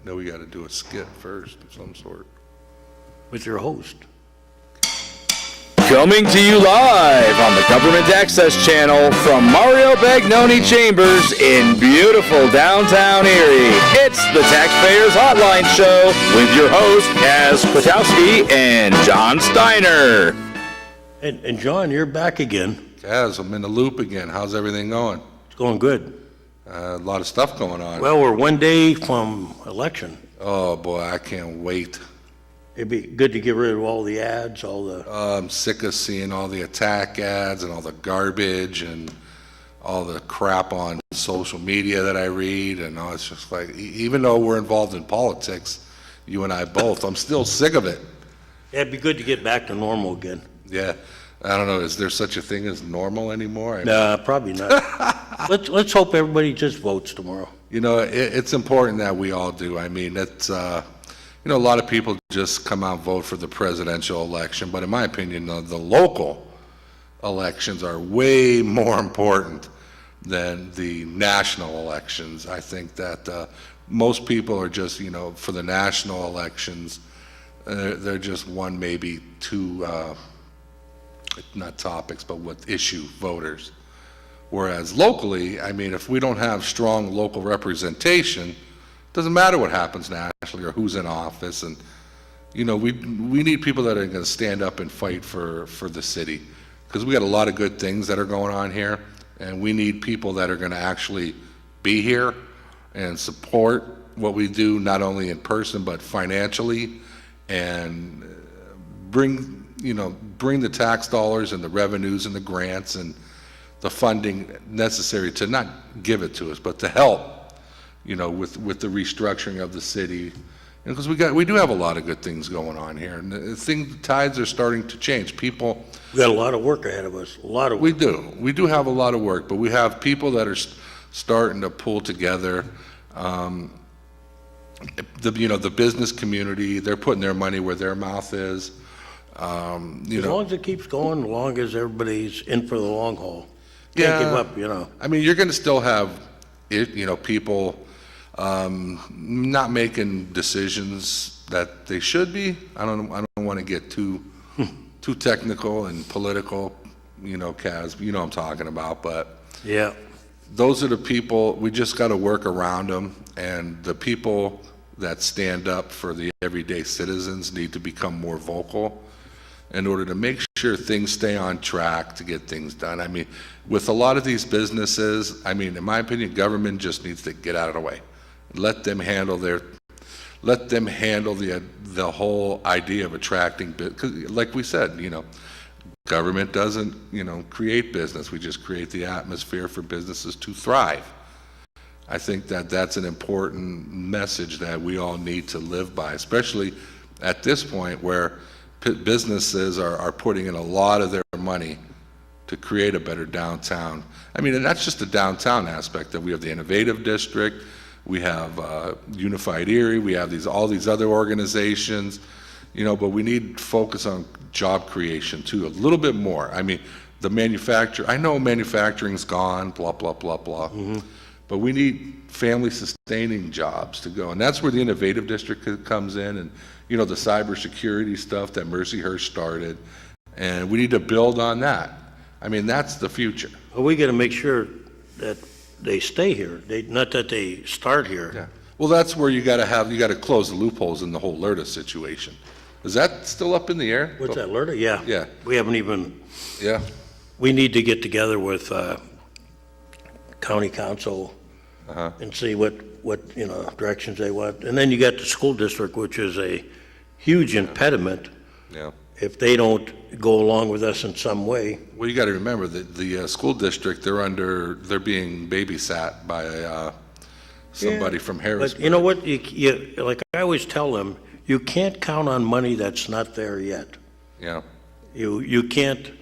No, we got to do a skit first of some sort. With your host. Coming to you live on the Government Access Channel from Mario Bagnoni Chambers in beautiful downtown Erie. It's the Taxpayers Hotline Show with your hosts, Kaz Kwiatkowski and John Steiner. And John, you're back again. Kaz, I'm in the loop again. How's everything going? It's going good. A lot of stuff going on. Well, we're one day from election. Oh, boy, I can't wait. It'd be good to get rid of all the ads, all the... I'm sick of seeing all the attack ads and all the garbage and all the crap on social media that I read. And it's just like, even though we're involved in politics, you and I both, I'm still sick of it. Yeah, it'd be good to get back to normal again. Yeah. I don't know, is there such a thing as normal anymore? Nah, probably not. Let's hope everybody just votes tomorrow. You know, it's important that we all do. I mean, it's... You know, a lot of people just come out and vote for the presidential election, but in my opinion, the local elections are way more important than the national elections. I think that most people are just, you know, for the national elections, they're just one, maybe two, not topics, but what issue voters. Whereas locally, I mean, if we don't have strong local representation, doesn't matter what happens nationally or who's in office. And you know, we need people that are going to stand up and fight for the city, because we got a lot of good things that are going on here, and we need people that are going to actually be here and support what we do, not only in person but financially, and bring the tax dollars and the revenues and the grants and the funding necessary to not give it to us, but to help, you know, with the restructuring of the city, because we do have a lot of good things going on here, and the tides are starting to change. People, We got a lot of work ahead of us. A lot of work. we do have a lot of work, but we have people that are starting to pull together. The business community, they're putting their money where their mouth is. As long as it keeps going, as long as everybody's in for the long haul. Can't give up, you know. I mean, you're going to still have people not making decisions that they should be. I don't want to get too technical and political, Kaz, you know what I'm talking about, but yeah, those are the people, we just got to work around them, and the people that stand up for the everyday citizens need to become more vocal in order to make sure things stay on track to get things done. I mean, with a lot of these businesses, I mean, in my opinion, government just needs to get out of the way. Let them handle the whole idea of attracting, because like we said, government doesn't, create business. We just create the atmosphere for businesses to thrive. I think that that's an important message that we all need to live by, especially at this point where businesses are putting in a lot of their money to create a better downtown. I mean, and that's just the downtown aspect. That we have the Innovative District, we have Unified Erie, we have all these other organizations, but we need to focus on job creation too, a little bit more. I mean, I know manufacturing's gone, blah, blah, blah, blah. Mm-hmm. But we need family sustaining jobs to go. And that's where the Innovative District comes in, and the cybersecurity stuff that Mercyhurst started. And we need to build on that. I mean, that's the future. Well, we got to make sure that they stay here, not that they start here. Yeah. Well, that's where you got to close the loopholes in the whole LERTA situation. Is that still up in the air? What's that, LERTA? Yeah. Yeah. We haven't even. Yeah. We need to get together with county council and see what directions they want. And then you got the school district, which is a huge impediment. Yeah. If they don't go along with us in some way. Well, you got to remember that the school district, they're being babysat by somebody from Harrisburg. But you know what? You like I always tell them, you can't count on money that's not there yet. Yeah. You can't.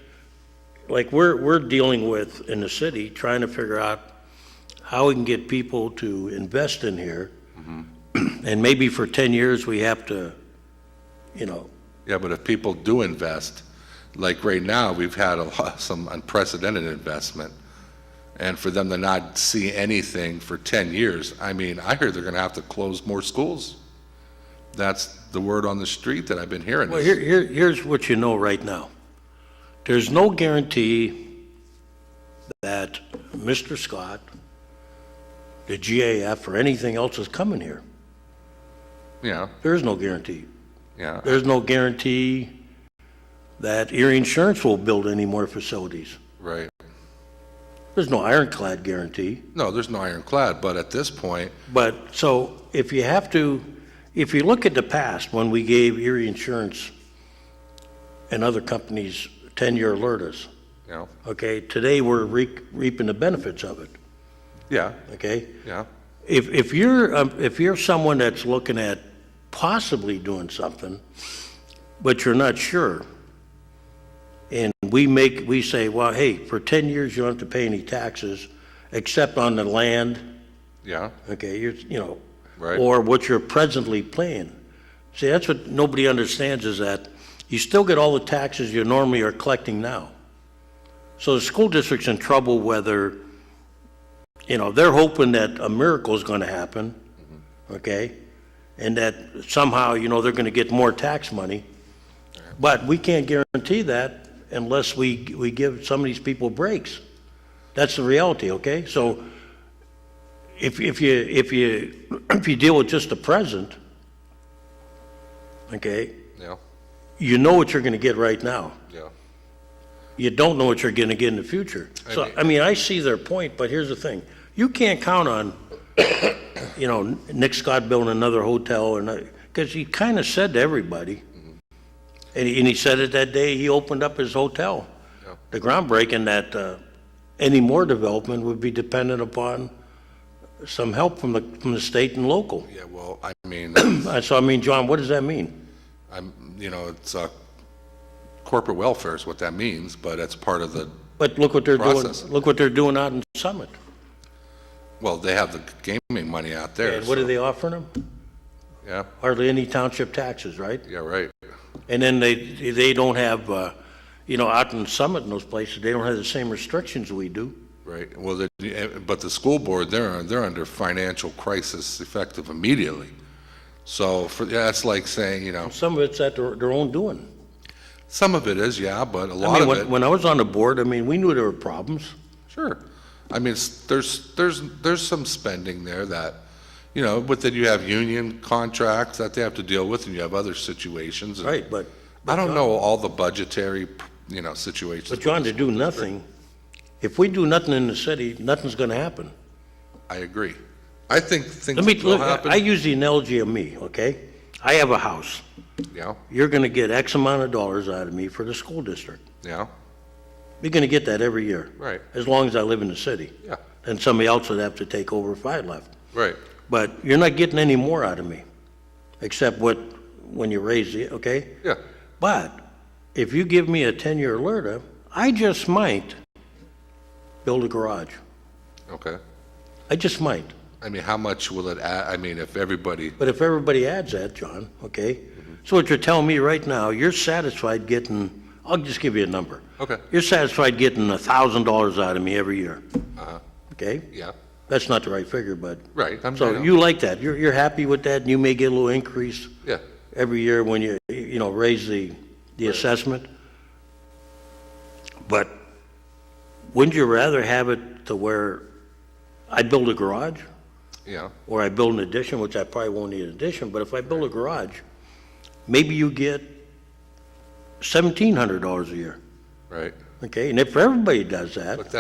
Like we're dealing with in the city, trying to figure out how we can get people to invest in here, and maybe for 10 years we have to, Yeah, but if people do invest, like right now, we've had some unprecedented investment, and for them to not see anything for 10 years, I mean, I heard they're going to have to close more schools. That's the word on the street that I've been hearing. Well, here's what you know right now. There's no guarantee that Mr. Scott, the GAF, or anything else is coming here. Yeah, There is no guarantee. yeah, There's no guarantee that Erie Insurance will build any more facilities. right. There's no ironclad guarantee. No, there's no ironclad, but at this point, But, so, if you look at the past, when we gave Erie Insurance and other companies 10-year alertas, you know, okay, today we're reaping the benefits of it, yeah, okay? yeah, If you're someone that's looking at possibly doing something, but you're not sure, and we say, well, hey, for 10 years you don't have to pay any taxes except on the land, yeah, okay, right. or what you're presently paying. See, that's what nobody understands, is that you still get all the taxes you normally are collecting now. So the school district's in trouble whether, they're hoping that a miracle is going to happen, okay? And that somehow, they're going to get more tax money. But we can't guarantee that unless we give some of these people breaks. That's the reality, okay? So if you deal with just the present, okay, yeah, you know what you're going to get right now. yeah, You don't know what you're going to get in the future. So, I see their point, but here's the thing. You can't count on, Nick Scott building another hotel, because he kind of said to everybody, and he said it that day he opened up his hotel, yeah. the groundbreaking, that any more development would be dependent upon some help from the state and local. Yeah, well, I mean, So, John, what does that mean? it's corporate welfare is what that means, but it's part of the, But look what they're Process. doing. Look what they're doing out in Summit. well, they have the gaming money out there. And what so- are they offering them? Yeah, Hardly any township taxes, right? yeah, right. And then they don't have, out in Summit and those places, they don't have the same restrictions we do. Right, well, but the school board, they're under financial crisis effective immediately. So that's like saying, Some of it's at their own doing. some of it is, yeah, but a lot of it, When I was on the board, we knew there were problems. sure. I mean, there's some spending there that, but then you have union contracts that they have to deal with, and you have other situations. and Right, but I don't know all the budgetary, situations. But John, to do nothing, if we do nothing in the city, nothing's gonna happen. I agree. I think things Look, will happen. I use the analogy of me, okay? I have a house. Yeah, You're gonna get X amount of dollars out of me for the school district. yeah, You're gonna get that every year. right, As long as I live in the city. yeah, And somebody else would have to take over if I left. right, But you're not getting any more out of me, except when you raise the, okay? yeah, But if you give me a 10-year alerta, I just might build a garage. okay. I just might. I mean, how much will it add? I mean, if everybody, But if everybody adds that, John, okay? So what you're telling me right now, you're satisfied getting, I'll just give you a number. okay, You're satisfied getting $1,000 out of me every year. Uh-huh. Okay? yeah, That's not the right figure, but, right. I so know. you like that. You're happy with that, and you may get a little increase Yeah, every year when you raise the assessment. But wouldn't you rather have it to where I build a garage, yeah, or I build an addition, which I probably won't need an addition, but if I build a garage, maybe you get $1,700 a year, right. okay? And if everybody does that, But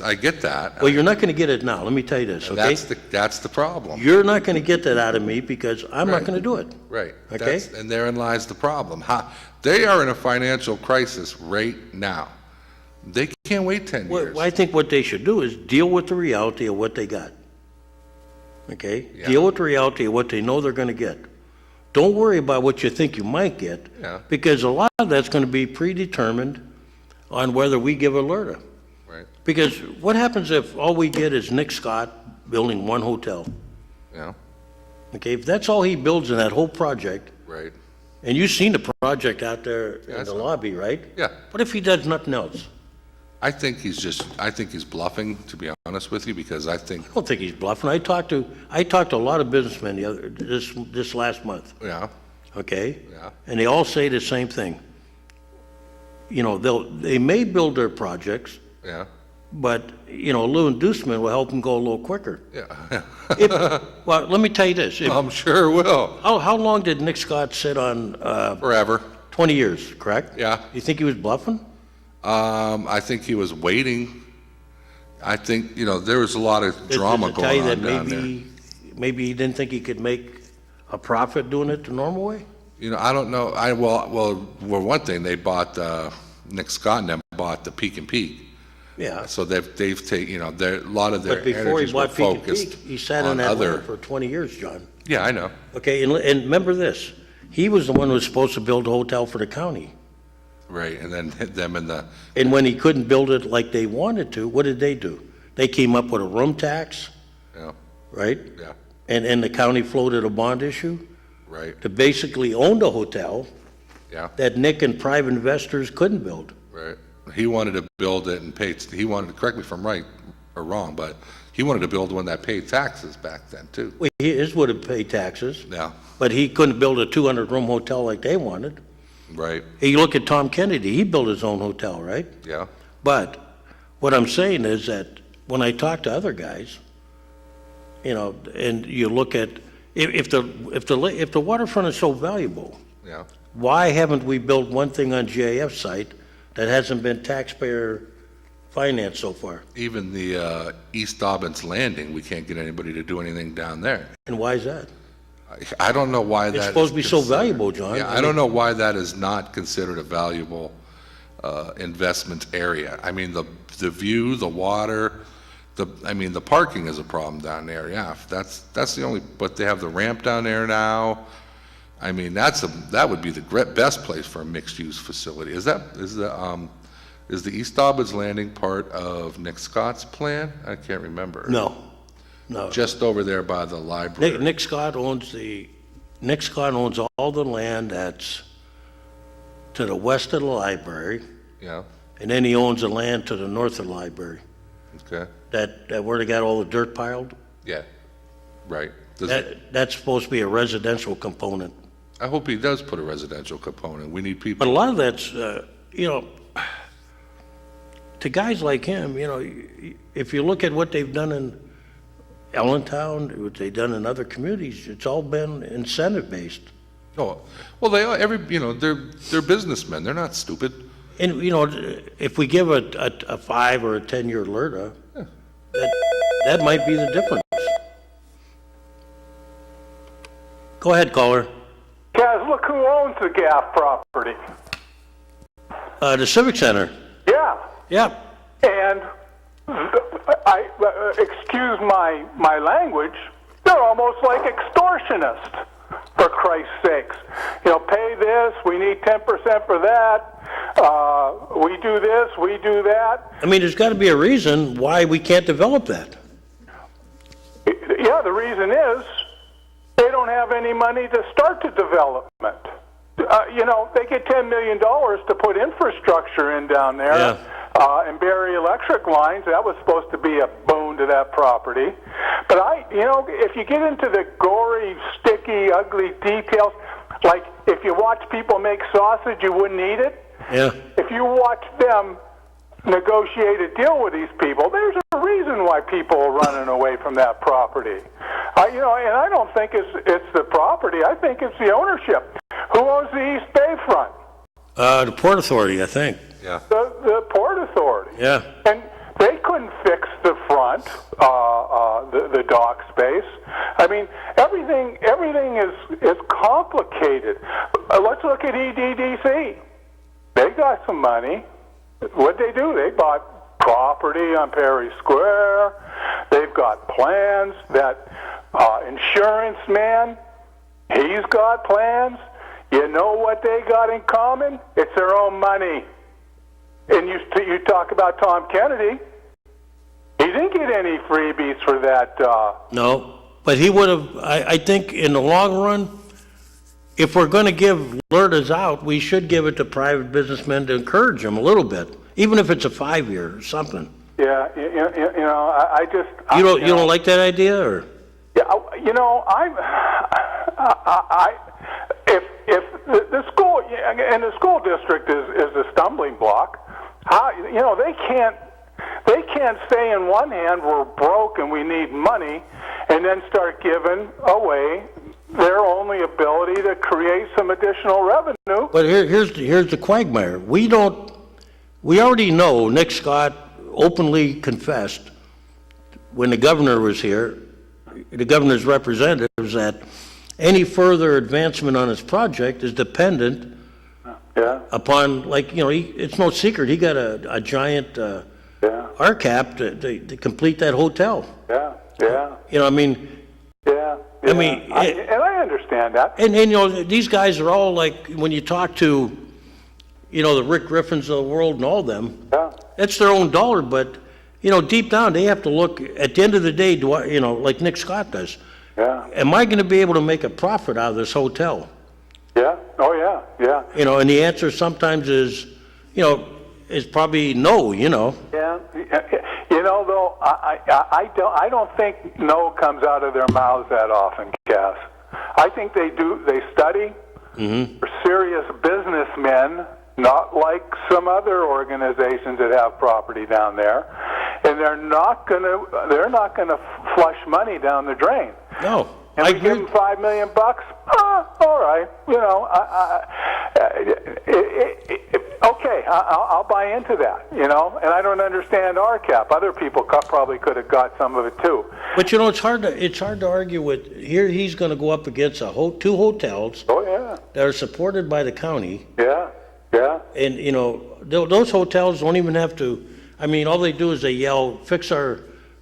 I get that. well, you're not gonna get it now, let me tell you this, okay? That's the problem. You're not gonna get that out of me because I'm not Right. gonna do it. Right. Okay. And therein lies the problem. They are in a financial crisis right now. They can't wait 10 years. Well, I think what they should do is deal with the reality of what they got. Okay? Yeah. Deal with the reality of what they know they're gonna get. Don't worry about what you think you might get. Yeah. Because a lot of that's gonna be predetermined on whether we give alerta. Right, Because what happens if all we get is Nick Scott building one hotel? yeah, Okay, if that's all he builds in that whole project, right, and you've seen the project out there Yeah, I in the saw it. lobby, right? yeah. What if he does nothing else? I think he's bluffing, to be honest with you, because I think, I don't think he's bluffing. I talked to a lot of businessmen this last month, yeah, okay? yeah, And they all say the same thing. You know, they may build their projects, yeah, but, you know, a little inducement will help them go a little quicker. yeah. Well, let me tell you this. I'm sure it will. How long did Nick Scott sit on, Forever. 20 years, correct? Yeah. You think he was bluffing? I think he was waiting. I think, you know, there was a lot of Does drama it tell you going that on down there. maybe he didn't think he could make a profit doing it the normal way? You know, I don't know. Well, one thing, they bought, Nick Scott and them bought the Peak and Peak. Yeah. So they've taken, you know, a lot of their But before he energies were bought Peak and focused Peak, he sat on on that other. land for 20 years, John. Yeah, I know. Okay, and remember this, he was the one who was supposed to build a hotel for the county. Right, and then hit them in the, And when he couldn't build it like they wanted to, what did they do? They came up with a room tax, yeah, right? yeah, And the county floated a bond issue right, to basically own the hotel yeah, that Nick and private investors couldn't build. right. He wanted to build it and pay, he wanted to, correct me if I'm right or wrong, but he wanted to build one that paid taxes back then too. Well, his would have paid taxes, Yeah, but he couldn't build a 200-room hotel like they wanted. right, You look at Tom Kennedy, he built his own hotel, right? yeah, But what I'm saying is that when I talk to other guys, you know, and you look at, if the waterfront is so valuable, yeah. why haven't we built one thing on GIF site that hasn't been taxpayer financed so far? Even the East Dobbins Landing, we can't get anybody to do anything down there. And why is that? I don't know why that It's is supposed to be so considered- valuable, John. Yeah, I don't know why that is not considered a valuable investment area. I mean, the view, the water, the parking is a problem down there, yeah. That's the only, but they have the ramp down there now. I mean, that would be the best place for a mixed-use facility. Is the East Dobbins Landing part of Nick Scott's plan? I can't remember. No. Just over there by the library. Nick Scott owns all the land that's to the west of the library, Yeah, and then he owns the land to the north of the library. okay, That where they got all the dirt piled, yeah, right. that's supposed to be a residential component. I hope he does put a residential component. We need But a people, lot of that's, you know, to guys like him, you know, if you look at what they've done in Allentown, what they've done in other communities, it's all been incentive-based. oh, well, they're businessmen. They're not stupid. And, you know, if we give a 5 or a 10-year LRTA, that might be the difference. Go ahead, caller. Kaz, look who owns the Gaff property. The Civic Center. Yeah. Yeah. And excuse my language, they're almost like extortionists, for Christ's sakes. You know, pay this, we need 10% for that, we do this, we do that. I mean, there's got to be a reason why we can't develop that. Yeah, the reason is they don't have any money to start the development. You know, they get $10 million to put infrastructure in down there. Yeah. And bury electric lines. That was supposed to be a boon to that property. But if you get into the gory, sticky, ugly details, like if you watch people make sausage, you wouldn't eat it. Yeah. If you watch them negotiate a deal with these people, there's a reason why people are running away from that property. And I don't think it's the property. I think it's the ownership. Who owns the East Bay front? The Port Authority, I think. Yeah. The Port Authority. Yeah. And they couldn't fix the front, the dock space. I mean, everything is complicated. Let's look at EDDC. They got some money. What'd they do? They bought property on Perry Square. They've got plans. That insurance man, he's got plans. You know what they got in common? It's their own money. And you talk about Tom Kennedy. He didn't get any freebies for that. No, but he would have, I think in the long run, if we're going to give LRTAs out, we should give it to private businessmen to encourage them a little bit. even if it's a 5-year or something. Yeah, I just... You don't like that idea, or? Yeah, if the school and the school district is a stumbling block, they can't say in one hand we're broke and we need money, and then start giving away their only ability to create some additional revenue. But here's the quagmire. We already know Nick Scott openly confessed when the governor was here, the governor's representatives, that any further advancement on his project is dependent upon, it's no secret, he got a giant RCAP to complete that hotel. Yeah. I mean... Yeah. I mean... and I understand that. And these guys are all like, when you talk to, the Rick Griffins of the world and all them, it's their own dollar, but, deep down, they have to look, at the end of the day, like Nick Scott does. Yeah. Am I going to be able to make a profit out of this hotel? Yeah. Oh, yeah. And the answer sometimes is, is probably no, Yeah. Though, I don't think no comes out of their mouths that often, Cass. I think they study. Mm-hmm. They're serious businessmen, not like some other organizations that have property down there, and they're not gonna flush money down the drain. No. And we give them $5 million. All right. Okay, I'll buy into that. And I don't understand RCAP. Other people probably could have got some of it too. But it's hard to argue with. Here he's going to go up against two hotels. Oh yeah. That are supported by the county. Yeah. And those hotels don't even have to. I mean, all they do is they yell, "Fix our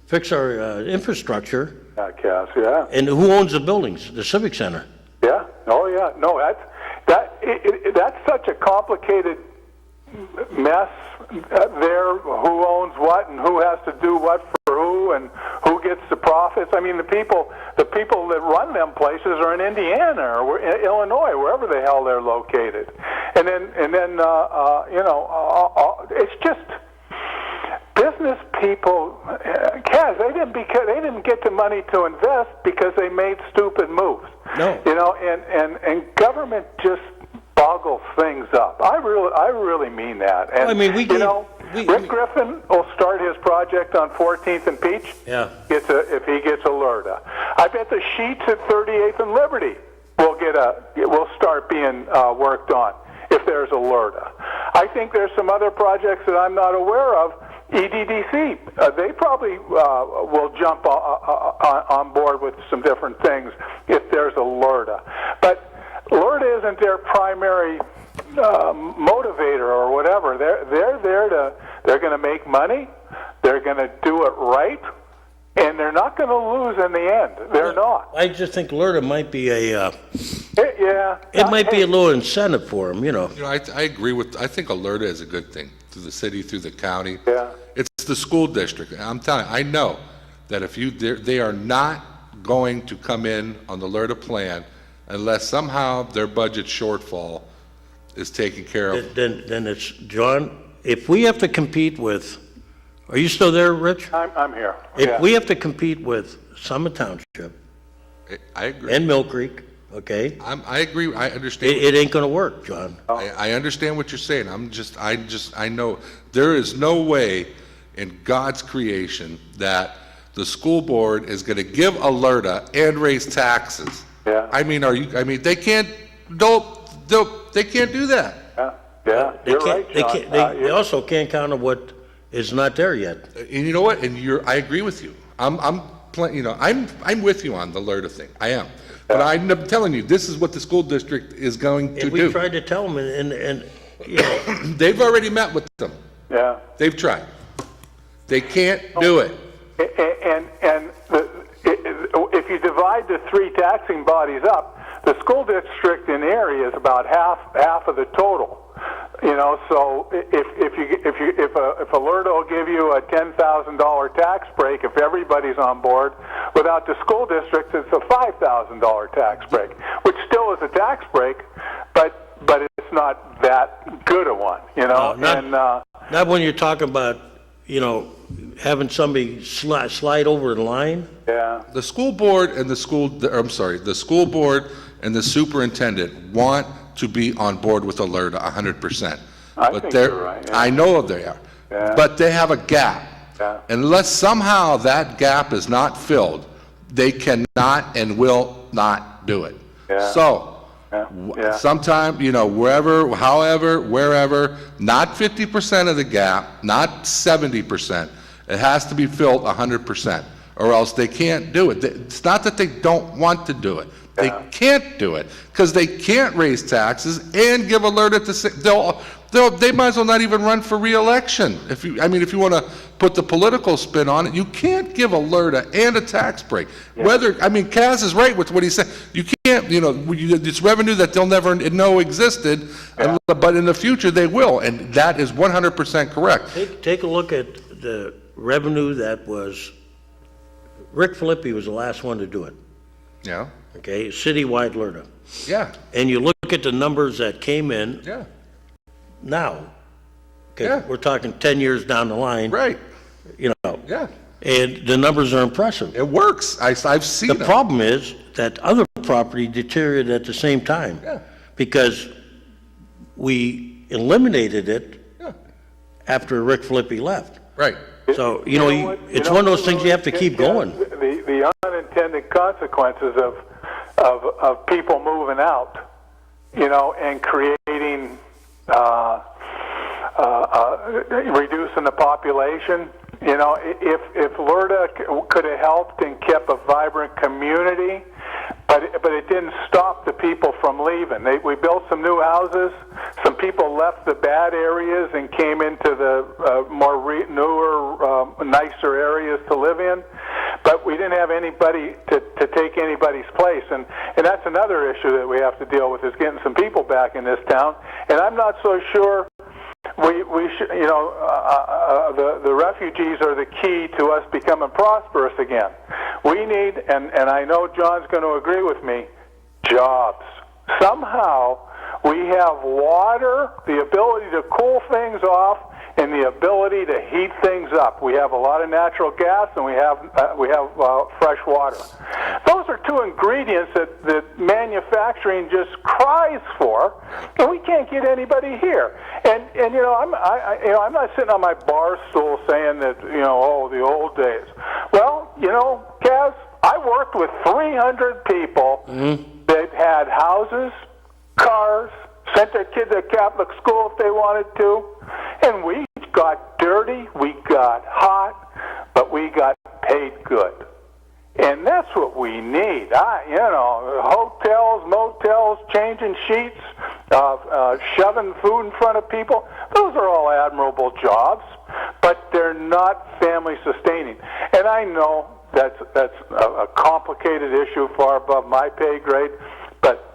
infrastructure." Yeah, Cass. Yeah. And who owns the buildings? The Civic Center. Yeah. Oh yeah. No, that's such a complicated mess there. Who owns what and who has to do what for who and who gets the profits? I mean, the people that run them places are in Indiana or in Illinois, wherever the hell they're located. And then it's just. Business people, Kaz, they didn't get the money to invest because they made stupid moves. No. And government just boggles things up. I really mean that. And I mean, Rick Griffin will start his project on 14th and Peach. Yeah. If he gets alerta. I bet the sheets at 38th and Liberty will start being worked on if there's alerta. I think there's some other projects that I'm not aware of. EDDC, they probably will jump on board with some different things if there's alerta. But alerta isn't their primary motivator or whatever. They're going to make money. They're going to do it right, and they're not going to lose in the end. They're not. I just think alerta might be it might be a little incentive for them. I agree I think alerta is a good thing through the city, through the county. Yeah. It's the school district. I'm telling you, I know that if they are not going to come in on the alerta plan unless somehow their budget shortfall is taken care of. Then it's, John, if we have to compete with, are you still there, Rich? I'm here. If we have to compete with Summit Township I agree. and Mill Creek, okay? I agree. I understand. It ain't going to work, John. I understand what you're saying. I know there is no way in God's creation that the school board is going to give alerta and raise taxes. Yeah. I mean, they can't. They can't do that. Yeah. You're right, John. They also can't count on what is not there yet. And you know what? And I agree with you. I'm with you on the alerta thing. I am. But I'm telling you, this is what the school district is going to And do. we tried to tell them, and They've already met with them. Yeah. They've tried. They can't do it. And if you divide the three taxing bodies up, the school district in the area is about half of the total. So if alerta will give you a $10,000 tax break if everybody's on board, without the school district it's a $5,000 tax break, which still is a tax break, but it's not that good a one, Not when you're talking about, having somebody slide over the line. Yeah. The school board and the school board and the superintendent want to be on board with Alerta 100%. I think you're right, yeah. I know they are. Yeah. But they have a gap. Yeah. Unless somehow that gap is not filled, they cannot and will not do it. Yeah. So, Yeah. sometime, wherever, however, wherever, not 50% of the gap, not 70%. It has to be filled 100%, or else they can't do it. It's not that they don't want to do it. They can't do it because they can't raise taxes and give Alerta they might as well not even run for re-election. If you want to put the political spin on it, you can't give Alerta and a tax break. Kaz is right with what he said. You can't, it's revenue that they'll never know existed, but in the future they will, and that is 100% correct. Take a look at the revenue that was, Rick Filippi was the last one to do it. Yeah. Okay, citywide Alerta. Yeah. And you look at the numbers that came in Yeah. now. Okay, Yeah. we're talking 10 years down the line. Right. Yeah. And the numbers are impressive. It works. I've seen The it. problem is that other property deteriorated at the same time. Yeah. Because we eliminated it Yeah. after Rick Filippi left. Right. So, what? it's one of those things you have to keep going. The unintended consequences of people moving out, and creating, reducing the population. If Alerta could have helped and kept a vibrant community, but it didn't stop the people from leaving. We built some new houses. Some people left the bad areas and came into the newer, nicer areas to live in. But we didn't have anybody to take anybody's place, and that's another issue that we have to deal with, is getting some people back in this town. And I'm not so sure we should, the refugees are the key to us becoming prosperous again. We need, and I know John's going to agree with me, jobs. Somehow we have water, the ability to cool things off, and the ability to heat things up. We have a lot of natural gas, and we have fresh water. Those are two ingredients that manufacturing just cries for, and we can't get anybody here. And I'm not sitting on my bar stool saying that the old days. Well, Kaz, I worked with 300 people that had houses, cars, sent their kids to Catholic school if they wanted to, and we got dirty, we got hot, but we got paid good. And that's what we need. Hotels, motels, changing sheets, shoving food in front of people, those are all admirable jobs, but they're not family sustaining. And I know that's a complicated issue far above my pay grade, but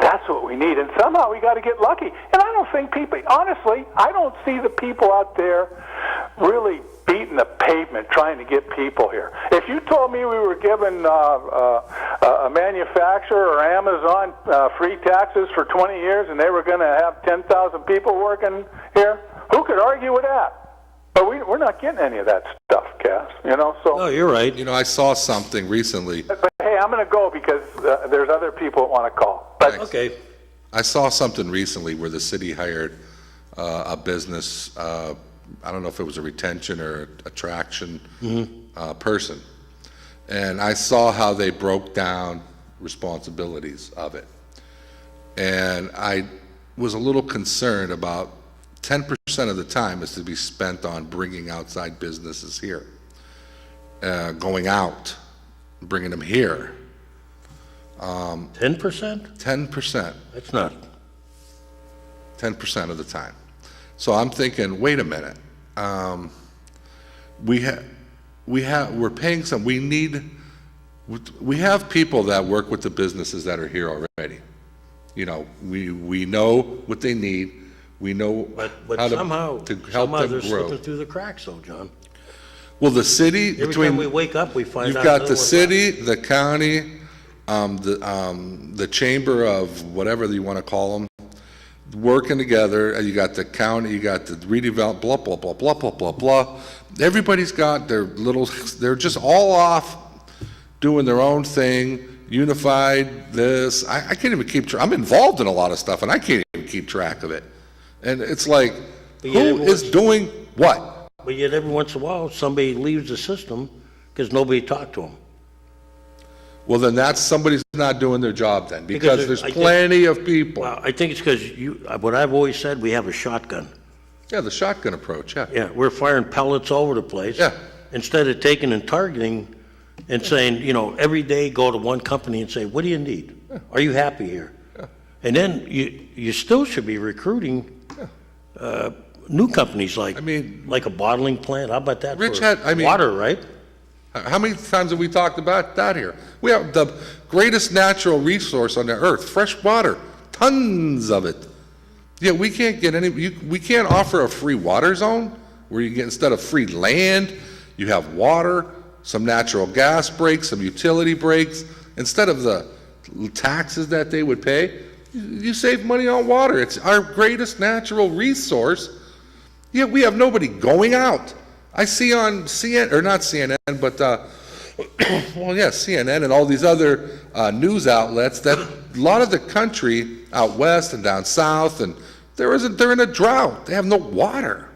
that's what we need, and somehow we got to get lucky. And I don't think honestly, I don't see the people out there really beating the pavement trying to get people here. If you told me we were giving a manufacturer or Amazon free taxes for 20 years and they were going to have 10,000 people working here, who could argue with that? But we're not getting any of that stuff, Cass. So. No, you're right. I saw something recently. But hey, I'm going to go because there's other people that want to call. But Okay. I saw something recently where the city hired a business, I don't know if it was a retention or attraction person. And I saw how they broke down responsibilities of it. And I was a little concerned about 10% of the time is to be spent on bringing outside businesses here, going out, bringing them here. 10%? 10%. That's not. 10% of the time. So I'm thinking, wait a minute. We're paying some. We have people that work with the businesses that are here already. We know what they need. We know But how somehow to help they're them grow. slipping through the cracks, though, John. Well, the city Every time we wake up, we find you've out. got another the one city, the county, the chamber of whatever you want to call them. working together. You got the county, you got the redevelop, blah, blah, blah, blah, blah, blah, blah. Everybody's got their little, they're just all off doing their own thing, unified this. I can't even keep track. I'm involved in a lot of stuff, and I can't even keep track of it. And it's like, who is doing what? But yet every once in a while, somebody leaves the system because nobody talked to them. Well, then that's somebody's not doing their job then, because there's plenty of people. Well, I think it's because what I've always said, we have a shotgun. Yeah, the shotgun approach, yeah. Yeah, we're firing pellets all over the place. Yeah. Instead of taking and targeting and saying, every day go to one company and say, what do you need? Yeah. Are you happy here? Yeah. And then you still should be recruiting new companies like a bottling plant. How about that? Rich water, right? How many times have we talked about that here? We have the greatest natural resource on the earth, fresh water, tons of it. Yeah, we can't get we can't offer a free water zone where you get, instead of free land, you have water, some natural gas breaks, some utility breaks. Instead of the taxes that they would pay, you save money on water. It's our greatest natural resource. Yeah, we have nobody going out. I see on CNN, or not CNN, but, CNN and all these other news outlets that a lot of the country out west and down south, and they're in a drought. They have no water.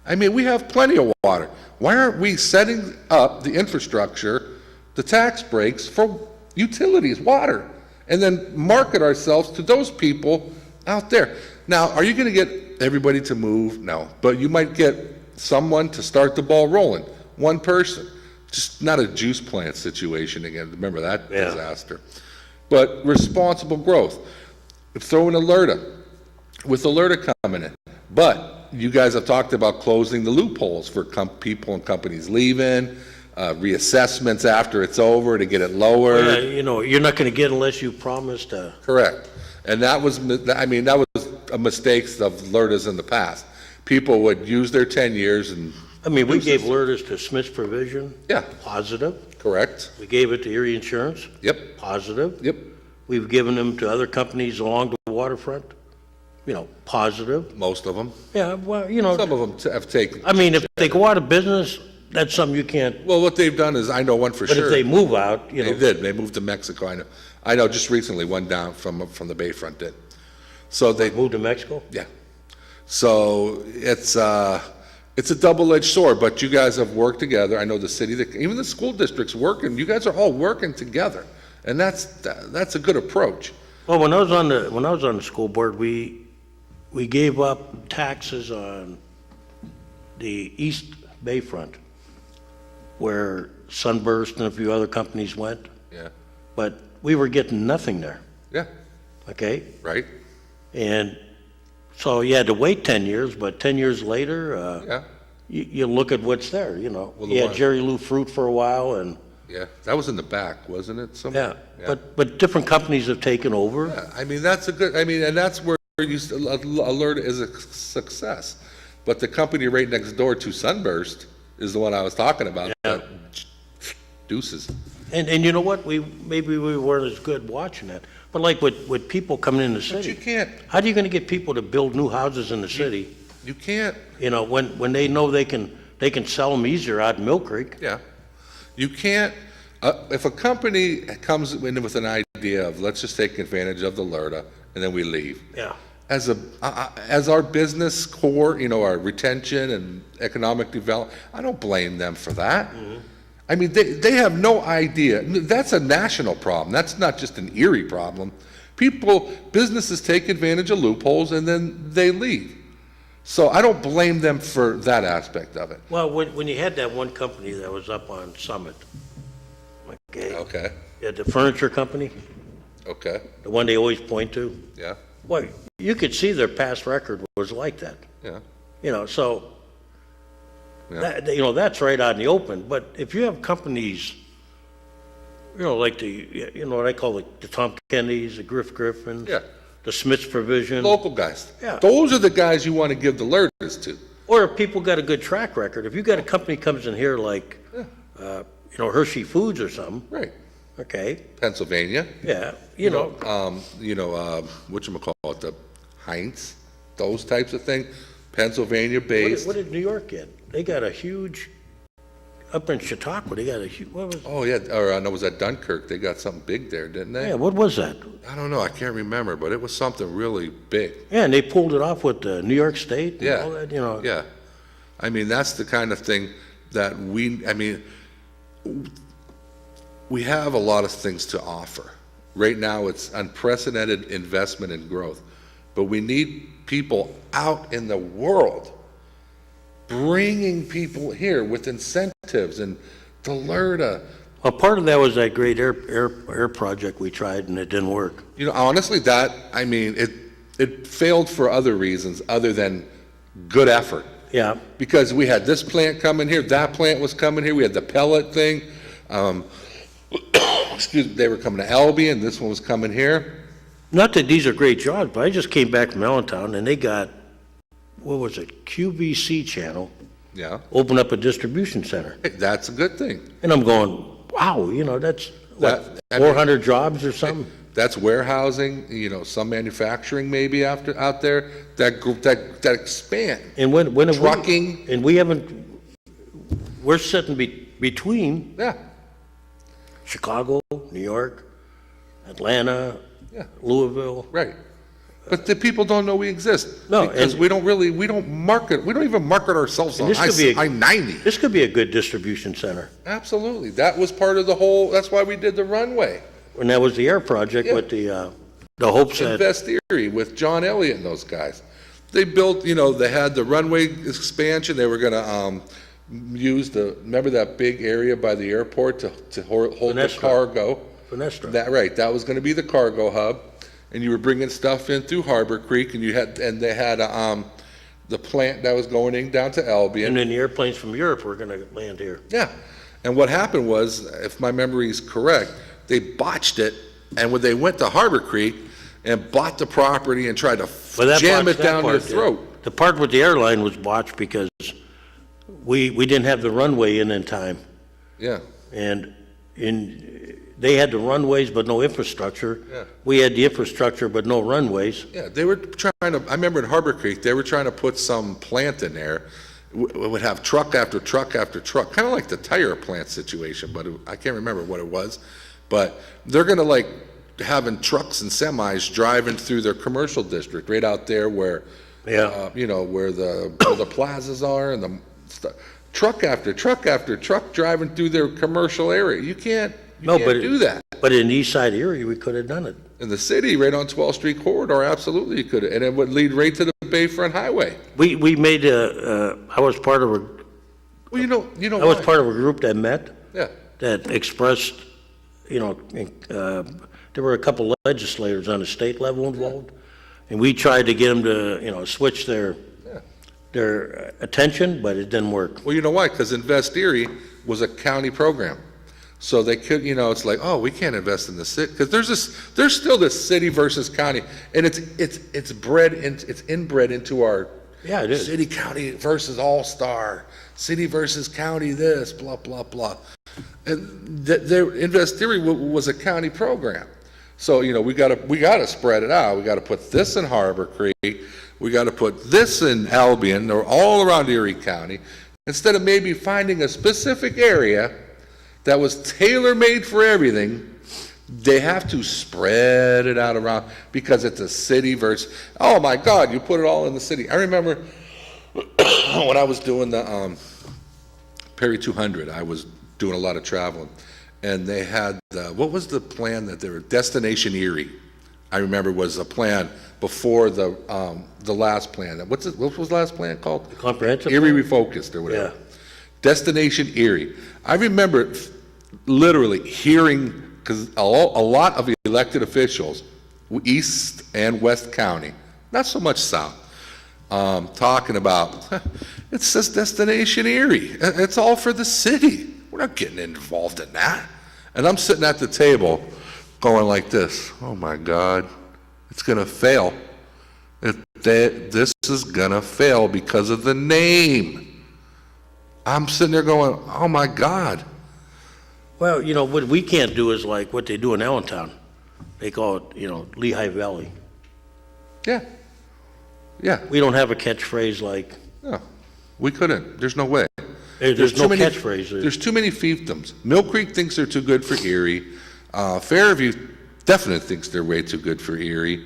We have plenty of water. Why aren't we setting up the infrastructure, the tax breaks for utilities, water, and then market ourselves to those people out there? Now, are you going to get everybody to move? No, but you might get someone to start the ball rolling. One person. Just not a juice plant situation again. Remember that disaster. But responsible growth. Throw in Alerta. With Alerta coming in. But you guys have talked about closing the loopholes for people and companies leaving, reassessments after it's over to get it lower. Yeah, you're not going to get unless you promise to. Correct. And that was a mistake of Alerta's in the past. People would use their 10 years and... we gave Alertas to Smith's Provision. Yeah. Positive. Correct. We gave it to Erie Insurance. Yep. Positive. Yep. We've given them to other companies along the waterfront. Positive. Most of them. Yeah, well, Some of them have taken... if they go out of business, that's something you can't... Well, what they've done is, I know one for sure. But if they move out, They did. They moved to Mexico, I know. I know just recently, one down from the Bayfront did. So they... Moved to Mexico? Yeah. So it's a double-edged sword, but you guys have worked together. I know the city, even the school districts working. You guys are all working together, and that's a good approach. Well, when I was on the school board, we gave up taxes on the East Bayfront, where Sunburst and a few other companies went. Yeah. But we were getting nothing there. Yeah. Okay. Right. And so you had to wait 10 years, but 10 years later, you look at what's there, Well, you had Jerry Lou Fruit for a while, and... Yeah, that was in the back, wasn't it? Yeah, but different companies have taken over. Yeah, that's a good, and that's where Alert is a success. But the company right next door to Sunburst is the one I was talking about. Yeah. Deuces. And you know what? Maybe we weren't as good watching that. But like with people coming in the city. But you can't. How are you going to get people to build new houses in the city? You can't. When they know they can sell them easier out in Mill Creek. Yeah. You can't. If a company comes in with an idea of, let's just take advantage of the LERTA, and then we leave. Yeah. As our business core, our retention and economic development, I don't blame them for that. Mm-hmm. They have no idea. That's a national problem. That's not just an Erie problem. Businesses take advantage of loopholes and then they leave. So I don't blame them for that aspect of it. Well, when you had that one company that was up on Summit, Okay. You had the furniture company, Okay. the one they always point to. Yeah. Well, you could see their past record was like that. Yeah. So Yeah. that's right out in the open. But if you have companies, like what I call the Tom Kennedys, the Griffins, Yeah. the Smith's Provision. Local guys. Yeah. Those are the guys you want to give the LERTAs to. Or if people got a good track record. If you got a company comes in here like, Hershey Foods or something. Right. Okay. Pennsylvania. Yeah. Whatchamacallit, Heinz, those types of things, Pennsylvania-based. What did New York get? They got a huge, up in Chautauqua, they got a huge, what was, Oh, yeah, or no, was that Dunkirk? They got something big there, didn't they? yeah, what was that? I don't know, I can't remember, but it was something really big. Yeah, and they pulled it off with New York State and all Yeah, that, you know. yeah. I mean, that's the kind of thing that we have a lot of things to offer. Right now, it's unprecedented investment and growth, but we need people out in the world bringing people here with incentives and to learn to, Well, part of that was that great air project we tried and it didn't work. honestly, it failed for other reasons other than good effort. Yeah, Because we had this plant coming here, that plant was coming here, we had the pellet thing. Excuse me, they were coming to Albion, this one was coming here. not that these are great jobs, but I just came back from Allentown and they got, what was it, QVC channel, Yeah, opened up a distribution center. hey, that's a good thing. And I'm going, wow, that's, what, That- I mean- 400 jobs or something? That's warehousing, some manufacturing maybe out there, that expand. And when have we- Trucking. And we haven't, we're sitting between Yeah, Chicago, New York, Atlanta, Yeah. Louisville. right. But the people don't know we exist. No, Because and- we don't even market ourselves on this could be a- I-90. This could be a good distribution center. Absolutely. That was part of that's why we did the runway. And that was the air project with the hopes that, Invest Erie with John Elliott and those guys. They built, they had the runway expansion, they were gonna, remember that big area by the airport to hold the Fenestra. cargo? Fenestra. That was gonna be the cargo hub, and you were bringing stuff in through Harbor Creek, and they had, the plant that was going in down to Albion. and then the airplanes from Europe were gonna land here. Yeah, and what happened was, if my memory is correct, they botched it, and when they went to Harbor Creek and bought the property and tried to But that jam botched it that down their part, yeah. throat. The part with the airline was botched because we didn't have the runway in time. Yeah, And they had the runways but no infrastructure. Yeah. We had the infrastructure but no runways. yeah, they were trying to, I remember in Harbor Creek, they were trying to put some plant in there. It would have truck after truck after truck, kind of like the tire plant situation, but I can't remember what it was. But they're gonna having trucks and semis driving through their commercial district, right out there where, Yeah. where the plazas are and the stuff. Truck after truck after truck driving through their commercial area. You can't do that. But in the east side area, we could have done it. In the city, right on 12th Street corridor, absolutely you could, and it would lead right to the Bayfront Highway. We made I was part of a, Well, you know I was why? part of a group that met, Yeah, that expressed, there were a couple legislators on the state level involved. And we tried to get them to, switch their attention, but it didn't work. well, you know why? Because Invest Erie was a county program. So they could, it's like, oh, we can't invest in the city, because there's still this city versus county, and it's inbred into our Yeah, it is. city county versus all-star, city versus county this, blah, blah, blah. And Invest Erie was a county program. So, we gotta spread it out. We gotta put this in Harbor Creek, we gotta put this in Albion, or all around Erie County, instead of maybe finding a specific area that was tailor-made for everything. They have to spread it out around, because it's a city versus, oh my God, you put it all in the city. I remember when I was doing the Perry 200, I was doing a lot of traveling, and they had, what was the plan that they were, Destination Erie, I remember was a plan before the last plan. What was the last plan called? Comprehensive. Erie Refocused or whatever. Yeah. Destination Erie. I remember literally hearing, because a lot of elected officials, East and West County, not so much South, talking about, it says Destination Erie. It's all for the city. We're not getting involved in that. And I'm sitting at the table going like this, oh my God, it's going to fail. This is going to fail because of the name. I'm sitting there going, oh my God. Well, what we can't do is like what they do in Allentown. They call it, Lehigh Valley. Yeah. Yeah, We don't have a catchphrase like, no, we couldn't. There's no way. there's no too many- catchphrase. There's too many fiefdoms. Mill Creek thinks they're too good for Erie. Fairview definitely thinks they're way too good for Erie.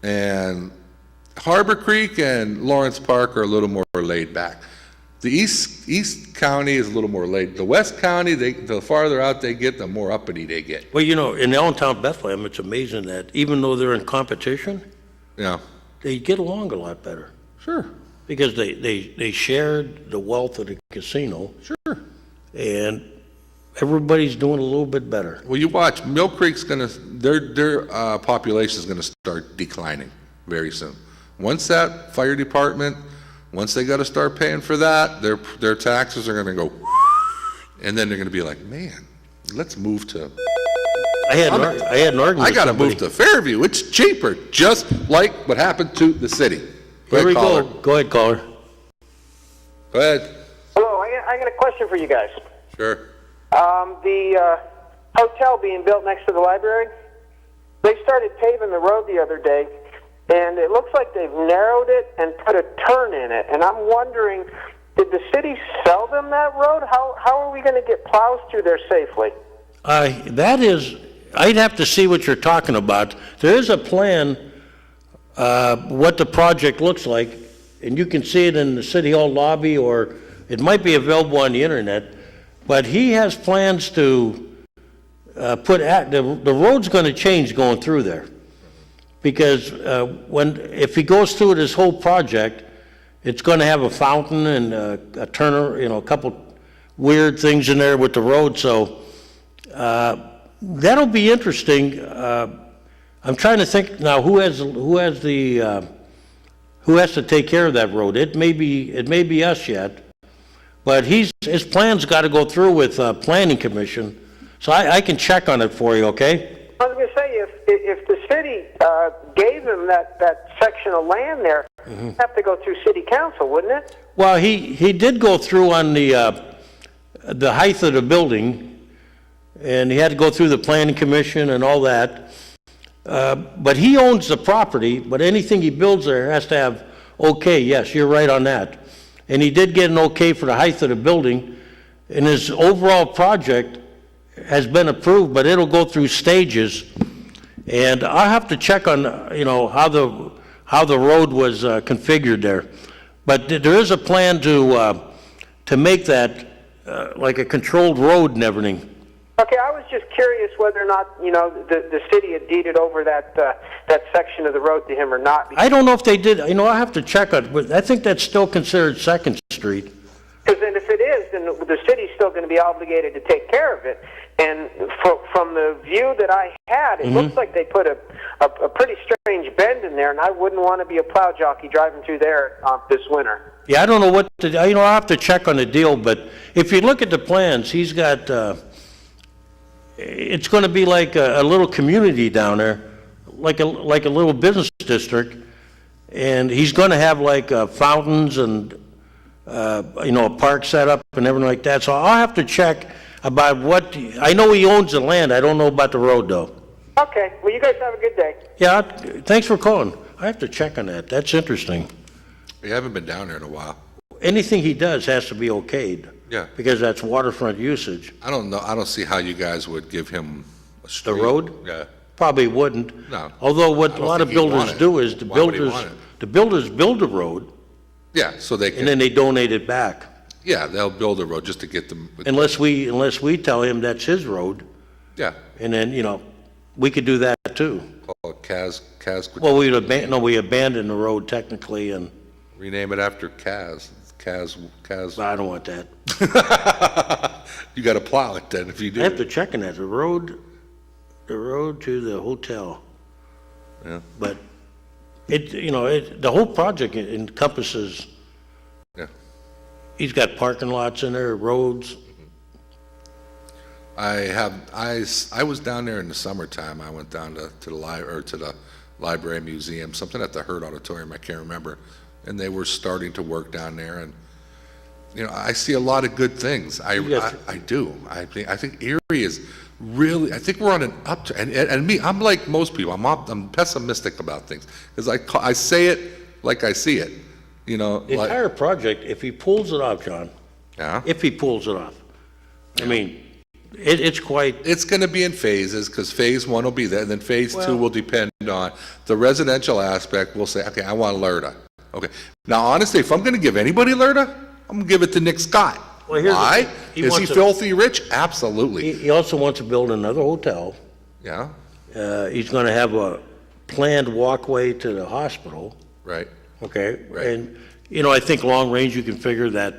And Harbor Creek and Lawrence Park are a little more laid back. The East County is a little more laid. The West County, the farther out they get, the more uppity they get. Well, in Allentown, Bethlehem, it's amazing that even though they're in competition, Yeah, they get along a lot better sure, because they shared the wealth of the casino, sure. and everybody's doing a little bit better. Well, you watch, Mill Creek's their population is gonna start declining very soon. Once that fire department, once they gotta start paying for that, their taxes are gonna go, and then they're gonna be like, man, let's move to, I had an argument I with gotta somebody. move to Fairview, it's cheaper, just like what happened to the city. Here we caller. go. Go ahead, caller. Go ahead, Hello, I got a question for you guys. sure. The hotel being built next to the library, they started paving the road the other day, and it looks like they've narrowed it and put a turn in it. And I'm wondering, did the city sell them that road? How are we going to get plows through there safely? I'd have to see what you're talking about. There is a plan, what the project looks like, and you can see it in the City Hall lobby, or it might be available on the internet. But he has plans to the road's going to change going through there. Because if he goes through this whole project, it's going to have a fountain and a turner, a couple weird things in there with the road. So that'll be interesting. I'm trying to think now who has to take care of that road. It may be us yet, but his plans got to go through with Planning Commission. So I can check on it for you, okay? I was going to say, if the city gave them that section of land there, it'd have to go through city council, wouldn't it? Well, he did go through on the height of the building, and he had to go through the Planning Commission and all that. But he owns the property, but anything he builds there has to have okay. Yes, you're right on that. And he did get an okay for the height of the building, and his overall project has been approved, but it'll go through stages. And I'll have to check on, how the road was configured there. But there is a plan to make that like a controlled road and everything. Okay, I was just curious whether or not, the city had deeded over that section of the road to him or not. I don't know if they did. I'll have to check on it, but I think that's still considered Second Street. Because then if it is, then the city's still going to be obligated to take care of it. And from the view that I had, it looks like they put a pretty strange bend in there, and I wouldn't want to be a plow jockey driving through there this winter. Yeah, I don't know what to, I'll have to check on the deal, but if you look at the plans, he's got, it's going to be like a little community down there, like a little business district, and he's going to have like fountains and a park set up and everything like that. So I'll have to check about I know he owns the land. I don't know about the road though. Okay, well, you guys have a good day. Yeah, thanks for calling. I have to check on that. That's interesting. We haven't been down there in a while. Anything he does has to be okayed. Yeah. Because that's waterfront usage. I don't know, I don't see how you guys would give him a The street. road? Yeah. Probably wouldn't. No. Although what I a don't lot of think he'd want builders it. do is Why would he want it? the builders build the road Yeah, so they and can, then they donate it back. yeah, they'll build a road just to get them. Unless we tell him that's his road, Yeah, and then, we could do that too. call it Kaz, Well, we abandoned the road technically, and rename it after Kaz. I don't want that. You gotta plow it then if you I have do. to check on that, the road to the hotel. Yeah. But the whole project encompasses, Yeah. he's got parking lots in there, roads. I was down there in the summertime. I went down to the library museum, something at the Hurt Auditorium, I can't remember. And they were starting to work down there, and I see a lot of good things. I do. I think Erie is really. I think we're on an upturn. And me, I'm like most people. I'm pessimistic about things because I say it like I see it, you know, The like, entire project, if he pulls it off, John, yeah. if he pulls it off, I mean, it's quite, It's gonna be in phases, because phase one will be there, and then phase two Well- will depend on the residential aspect. We'll say, okay, I want LERTA. Okay. Now, honestly, if I'm gonna give anybody LERTA, I'm gonna give it to Nick Scott. Well, here's the Why? thing. He Is he wants to- filthy rich? Absolutely. he also wants to build another hotel. Yeah, He's gonna have a planned walkway to the hospital, right. okay? Right. And, you know, I think long range, you can figure that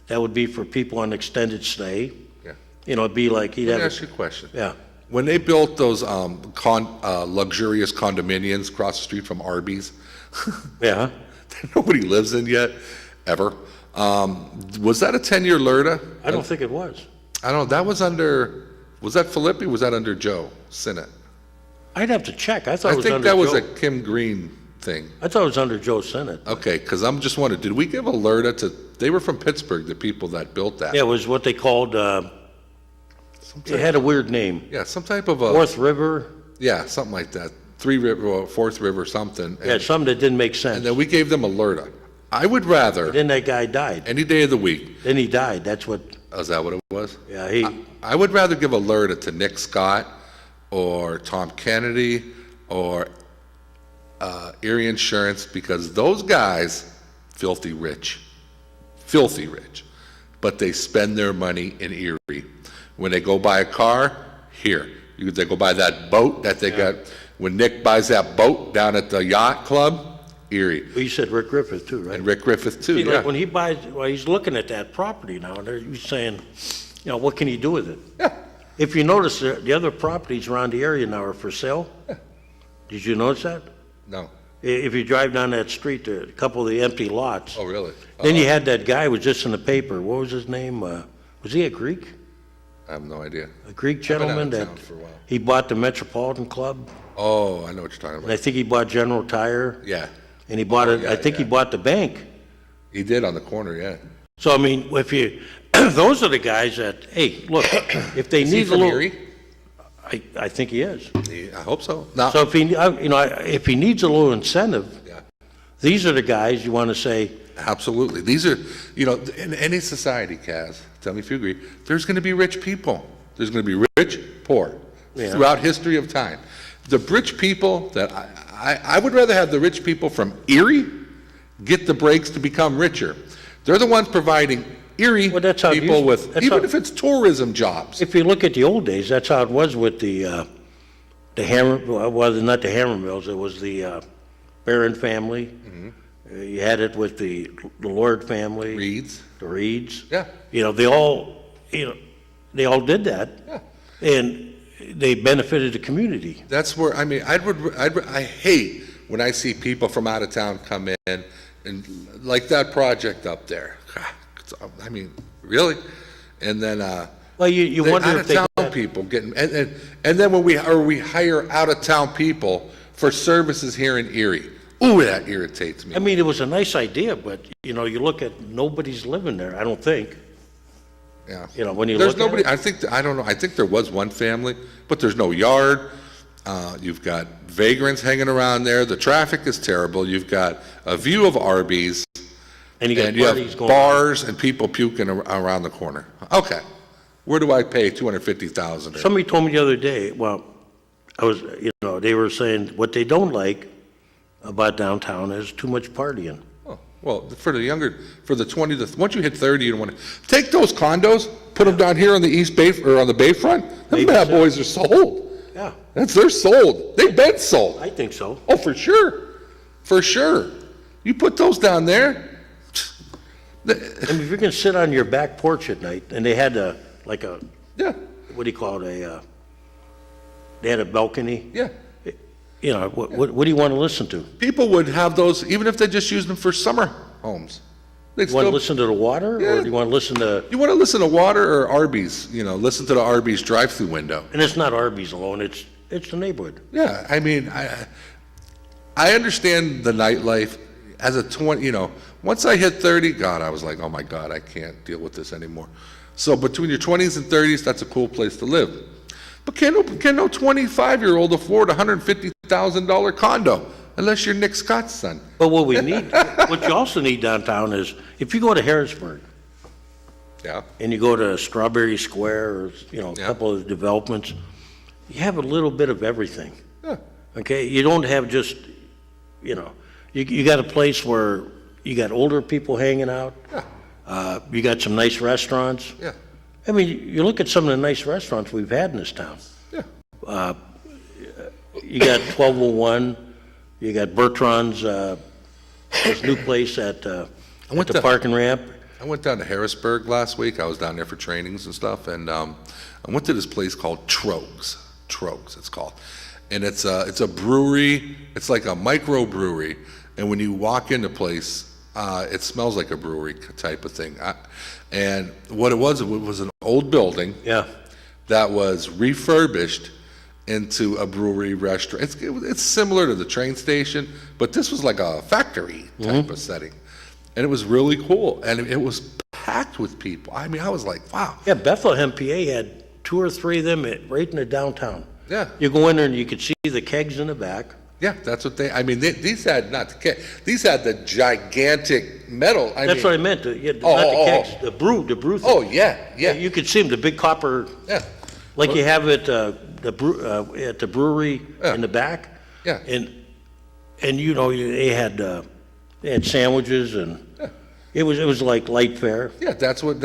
that would be for people on extended stay. Yeah. You know, it'd be like, he'd Let me have, ask you a question. yeah. When they built those luxurious condominiums across the street from Arby's, Yeah. that nobody lives in yet, ever, was that a 10-year LERTA? I don't think it was. I don't know, that was under, was that Filippi, was that under Joe Sinnott? I'd have to check. I thought I it was think under that was Joe. a Kim Green thing. I thought it was under Joe Senate. Okay, because I'm just wondering, did we give a LERTA to, they were from Pittsburgh, the people that built that? Yeah, it was what they called, it had a weird name. Yeah, some type of a, Fourth River, yeah, something like that. Three River, or Fourth River, something. yeah, something that didn't make And sense. then we gave them a LERTA. I would rather, Then that guy died. any day of the week, Then he died. That's what, oh, is that what it was? yeah, I would rather give a LERTA to Nick Scott or Tom Kennedy or Erie Insurance, because those guys, filthy rich, but they spend their money in Erie. When they go buy a car, here, they go buy that boat that they got, when Nick buys that boat down at the yacht club, Erie. well, you said Rick Griffith too, right? And Rick Griffith too, See, yeah. like when he buys, well, he's looking at that property now, and he's saying, you know, what can he do with it? Yeah. If you notice, the other properties around the area now are for sale. Did you notice that? No. If you drive down that street, there are a couple of the empty lots. Oh, really? Then you had that guy who was just in the paper. What was his name? Was he a Greek? I have no idea. A Greek been out of gentleman that town for a while. he bought the Metropolitan Club, Oh, I know what you're talking and about. I think he bought General Tire, Yeah, and he bought it. yeah, I think he yeah. bought the bank. he did on the corner, yeah. So I mean, if you, those are the guys that, hey, look, if they Is he need a from little, Erie? I think he is. I hope so. Now, So if he, you know, if he needs a little incentive, yeah, these are the guys you want to say, absolutely. These are, you know, in any society, Kaz, tell me if you agree, there's going to be rich people. There's going to be rich, poor, Yeah. throughout history of time. The rich people that I would rather have the rich people from Erie get the breaks to become richer. They're the ones providing Erie Well, that's how it people used- with, that's even how- if it's tourism jobs. if you look at the old days, that's how it was with the Hammer, well, not the Hammer Mills, it was the Barron family. You had it with the Lord family. Reeds, The Reeds. yeah. You know, they all did that. Yeah. And they benefited the community. That's where, I mean, I hate when I see people from out of town come in and like that project up there. I mean, really? And then, Well, you the wonder if they. out-of-town people getting, and then when we hire out-of-town people for services here in Erie. Ooh, that irritates me. I mean, it was a nice idea, but, you know, you look at, nobody's living there, I don't think. Yeah. You know, when you There's look at nobody, it. I think, I don't know, I think there was one family, but there's no yard. You've got vagrants hanging around there. The traffic is terrible. You've got a view of Arby's. And you got And you parties have going on. bars and people puking around the corner. Okay. Where do I pay $250,000? Somebody told me the other day, well, you know, they were saying what they don't like about downtown is too much partying. Oh, well, for the 20, once you hit 30, you don't want to, take those condos, put them down here on the East Bay, or on the Bayfront. Them Maybe bad so. boys are sold. Yeah, They're sold. They've been sold. I think so. Oh, for sure. For sure. You put those down there. I mean, if you can sit on your back porch at night, and they had Yeah, what do you call it, they had a balcony, yeah. you know, what do you want to listen to? People would have those, even if they just use them for summer homes. They'd You want to still, listen to the water, Yeah. or do you want to listen to, you want to listen to water or Arby's, you know, listen to the Arby's drive-through window. and it's not Arby's alone, it's the neighborhood. Yeah, I mean, I understand the nightlife as a 20, you know, once I hit 30, God, I was like, oh my God, I can't deal with this anymore. So between your 20s and 30s, that's a cool place to live. But can no 25-year-old afford a $150,000 condo? unless you're Nick Scott's son. But what we need, what you also need downtown is, if you go to Harrisburg Yeah, and you go to Strawberry Square or, a Yeah. couple of developments, you have a little bit of everything. yeah, Okay, you don't have just, you got a place where you got older people hanging out. Yeah. You got some nice restaurants. yeah, I mean, you look at some of the nice restaurants we've had in this town. yeah. You got 1201, you got Bertrand's, this new place at went the to- parking ramp. I went down to Harrisburg last week. I was down there for trainings and stuff, and I went to this place called Trogs. Trogs, it's called, and it's a brewery. It's like a micro brewery, and when you walk in the place, it smells like a brewery type of thing. And what it was an old building Yeah, that was refurbished into a brewery restaurant. It's similar to the train station, but this was like a factory type of setting. And it was really cool. And it was packed with people. I mean, I was like, wow. yeah, Bethlehem, PA had 2 or 3 of them right in the downtown. Yeah. You go in there and you could see the kegs in the back. Yeah, that's what these had not the keg. These had the gigantic metal. That's what I meant, not the kegs, the brew thing. Oh, yeah, yeah. You could see them, the big copper, Yeah. like you have at the brewery Yeah. in the back. Yeah. And they had sandwiches and it was like light fare. Yeah, that's what,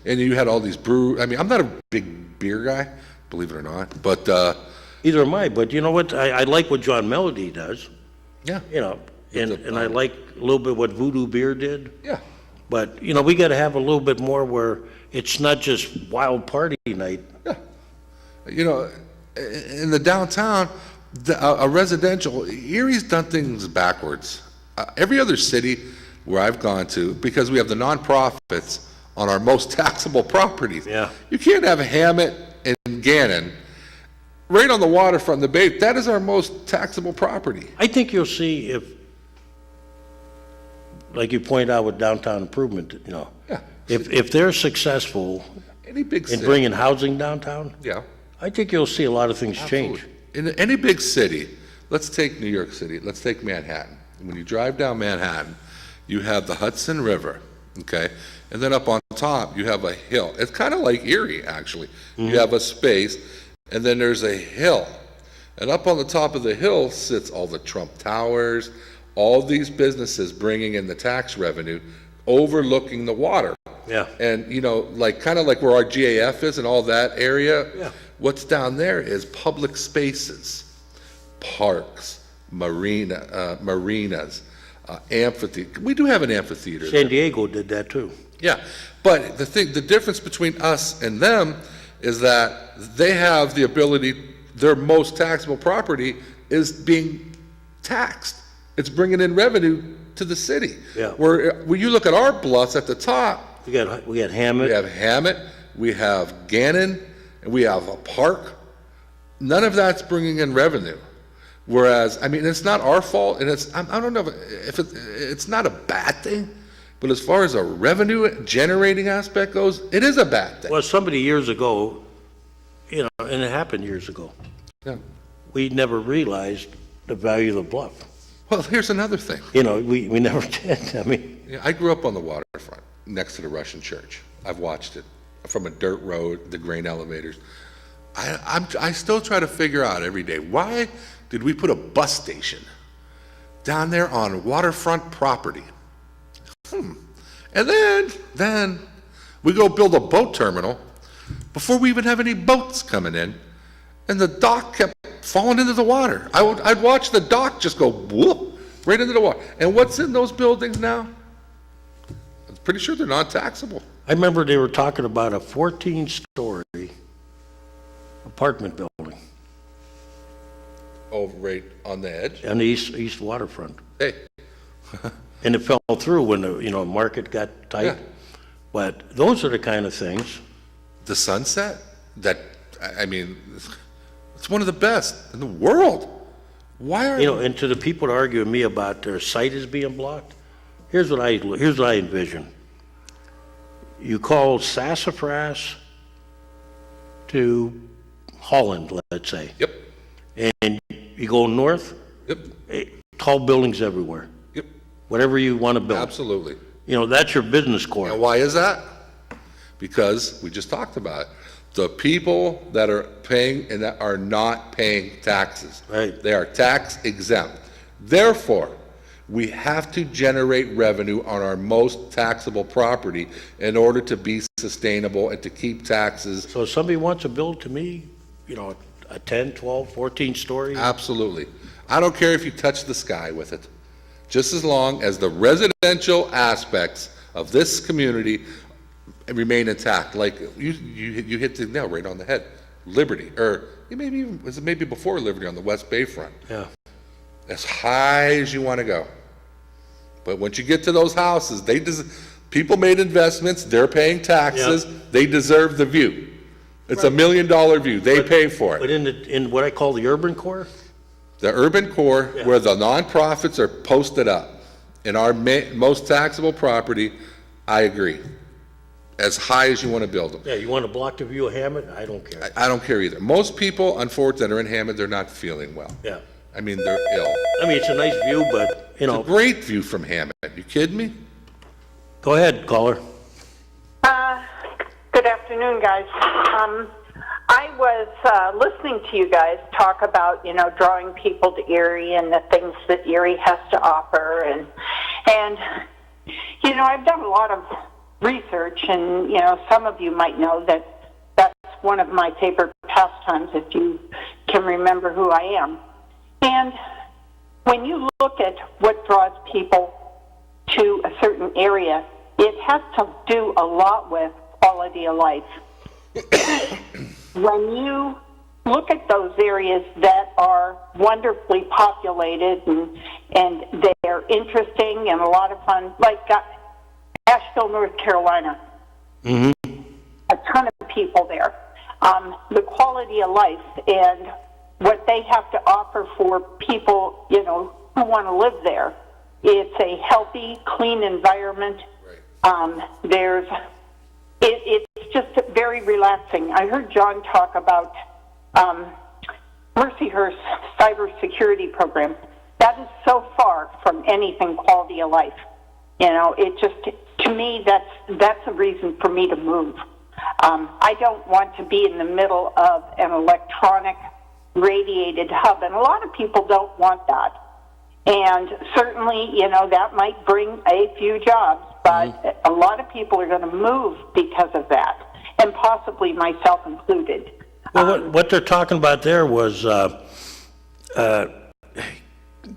and you had all these I mean, I'm not a big beer guy, believe it or not, but, Either am I, but you know what? I like what John Melody does, yeah, and I like a little bit what Voodoo Beer did. yeah. But, we got to have a little bit more where it's not just wild party night. In the downtown, a residential, Erie's done things backwards. Every other city where I've gone to, because we have the nonprofits on our most taxable properties. Yeah. You can't have Hammett and Gannon right on the waterfront, the bay. That is our most taxable property. I think you'll see if, like you point out with downtown improvement, Yeah. if they're successful Any big in city. bringing housing downtown, Yeah. I think you'll see a lot of things change. In any big city, let's take New York City, let's take Manhattan. When you drive down Manhattan, you have the Hudson River, okay? And then up on top, you have a hill. It's kind of like Erie, actually. You have a space, and then there's a hill. And up on the top of the hill sits all the Trump Towers, all these businesses bringing in the tax revenue, overlooking the water. Yeah. And, kind of like where our GAF is and all that area. Yeah. What's down there is public spaces, parks, marinas, amphitheater. We do have an amphitheater there. San Diego did that too. Yeah, but the difference between us and them is that they have the ability, their most taxable property is being taxed. It's bringing in revenue to the city. Yeah. Where when you look at our bluffs at the top, We got Hammett. we have Hammett, we have Gannon, and we have a park. None of that's bringing in revenue. Whereas, I mean, it's not our fault, and I don't know if it's not a bad thing, but as far as a revenue generating aspect goes, it is a bad thing. Well, somebody years ago, and it happened years ago, Yeah. we never realized the value of the bluff. Well, here's another thing. We never did. I mean, Yeah, I grew up on the waterfront next to the Russian church. I've watched it from a dirt road, the grain elevators. I still try to figure out every day, why did we put a bus station down there on waterfront property? And then we go build a boat terminal before we even have any boats coming in, and the dock kept falling into the water. I'd watch the dock just go whoop right into the water. And what's in those buildings now? I'm pretty sure they're not taxable. I remember they were talking about a 14-story apartment building Oh, right on the edge. on the east waterfront. Hey, And it fell through when the market got tight. Yeah. But those are the kind of things. the sunset, I mean, it's one of the best in the world. Why are And to the people that argue with me about their site is being blocked, here's what I envision. You call Sassafras to Holland, let's say, Yep, and you go north, yep, tall buildings everywhere, Yep, whatever you want to build. absolutely. You know, that's your business And core. why is that? Because we just talked about it. The people that are paying and that are not paying taxes. Right. They are tax exempt. Therefore, we have to generate revenue on our most taxable property in order to be sustainable and to keep taxes. So if somebody wants to build to me, you know, a 10, 12, 14-story, Absolutely. I don't care if you touch the sky with it. Just as long as the residential aspects of this community remain intact, like you hit the nail right on the head. Liberty, or maybe even, was it maybe before Liberty on the West Bay front? yeah. As high as you want to go. But once you get to those houses, people made investments, they're paying taxes, they deserve the view. It's $1 million view, they pay for But it. in what I call the urban core, The urban core, where the nonprofits are posted up, in our most taxable property, I agree. As high as you want to build them. yeah, you want to block the view of Hammond? I don't care. I don't care either. Most people, unfortunately, that are in Hammond, they're not feeling well. Yeah. I mean, they're ill. I mean, it's a nice view, but, you know, Great view from Hammond. You kidding me? go ahead, caller. Good afternoon, guys. I was listening to you guys talk about, you know, drawing people to Erie and the things that Erie has to offer, and you know, I've done a lot of research, and you know, some of you might know that that's one of my favorite pastimes, if you can remember who I am. And when you look at what draws people to a certain area, it has to do a lot with quality of life. When you look at those areas that are wonderfully populated and they're interesting and a lot of fun, like Asheville, North Carolina, a ton of people there. The quality of life and what they have to offer for people, you know, who want to live there. It's a healthy, clean environment. It's just very relaxing. I heard John talk about Mercyhurst's cybersecurity program. That is so far from anything quality of life. You know, it just, to me, that's a reason for me to move. I don't want to be in the middle of an electronic radiated hub, and a lot of people don't want that. And certainly, you know, that might bring a few jobs, but a lot of people are going to move because of that, and possibly myself included. Well, what they're talking about there was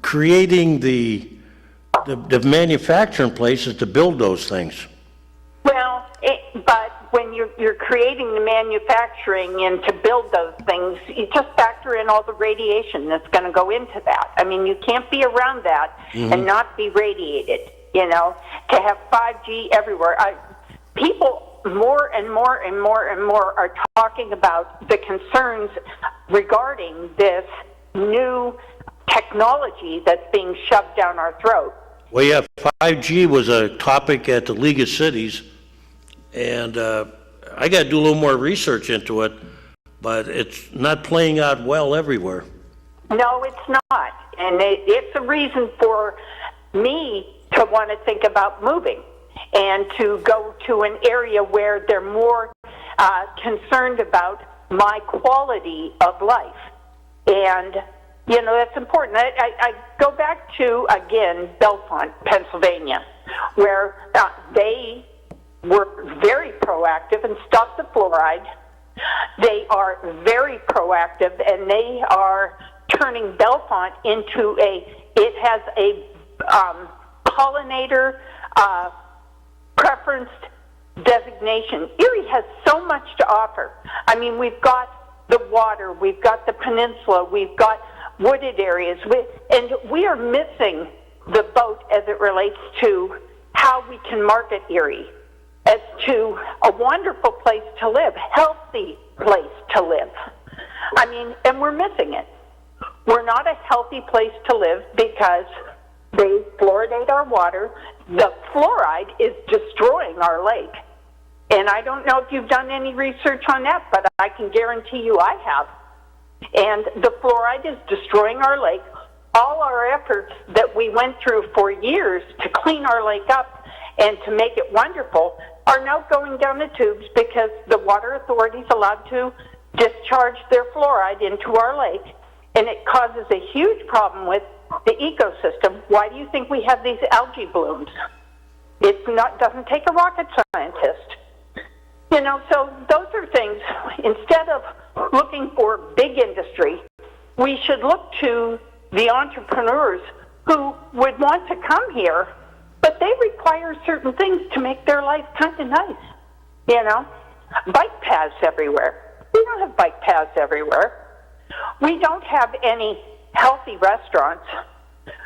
creating the manufacturing places to build those things. Well, but when you're creating the manufacturing and to build those things, you just factor in all the radiation that's going to go into that. I mean, you can't be around that and not be radiated, you know, to have 5G everywhere. People more and more and more and more are talking about the concerns regarding this new technology that's being shoved down our throat. Well, yeah, 5G was a topic at the League of Cities, and I got to do a little more research into it, but it's not playing out well everywhere. No, it's not. And it's a reason for me to want to think about moving and to go to an area where they're more concerned about my quality of life. And, you know, that's important. I go back to, again, Bellefonte, Pennsylvania, where they were very proactive and stopped the fluoride. They are very proactive, and they are turning Bellefonte into it has a pollinator preferenced designation. Erie has so much to offer. I mean, we've got the water, we've got the peninsula, we've got wooded areas, and we are missing the boat as it relates to how we can market Erie as to a wonderful place to live, healthy place to live. I mean, and we're missing it. We're not a healthy place to live because they fluoridate our water. The fluoride is destroying our lake. And I don't know if you've done any research on that, but I can guarantee you I have. And the fluoride is destroying our lake. all our efforts that we went through for years to clean our lake up and to make it wonderful are now going down the tubes because the water authority's allowed to discharge their fluoride into our lake, and it causes a huge problem with the ecosystem. Why do you think we have these algae blooms? Doesn't take a rocket scientist. You know, so those are things, instead of looking for big industry, we should look to the entrepreneurs who would want to come here, but they require certain things to make their life kind of nice. You know, bike paths everywhere. We don't have bike paths everywhere. We don't have any healthy restaurants.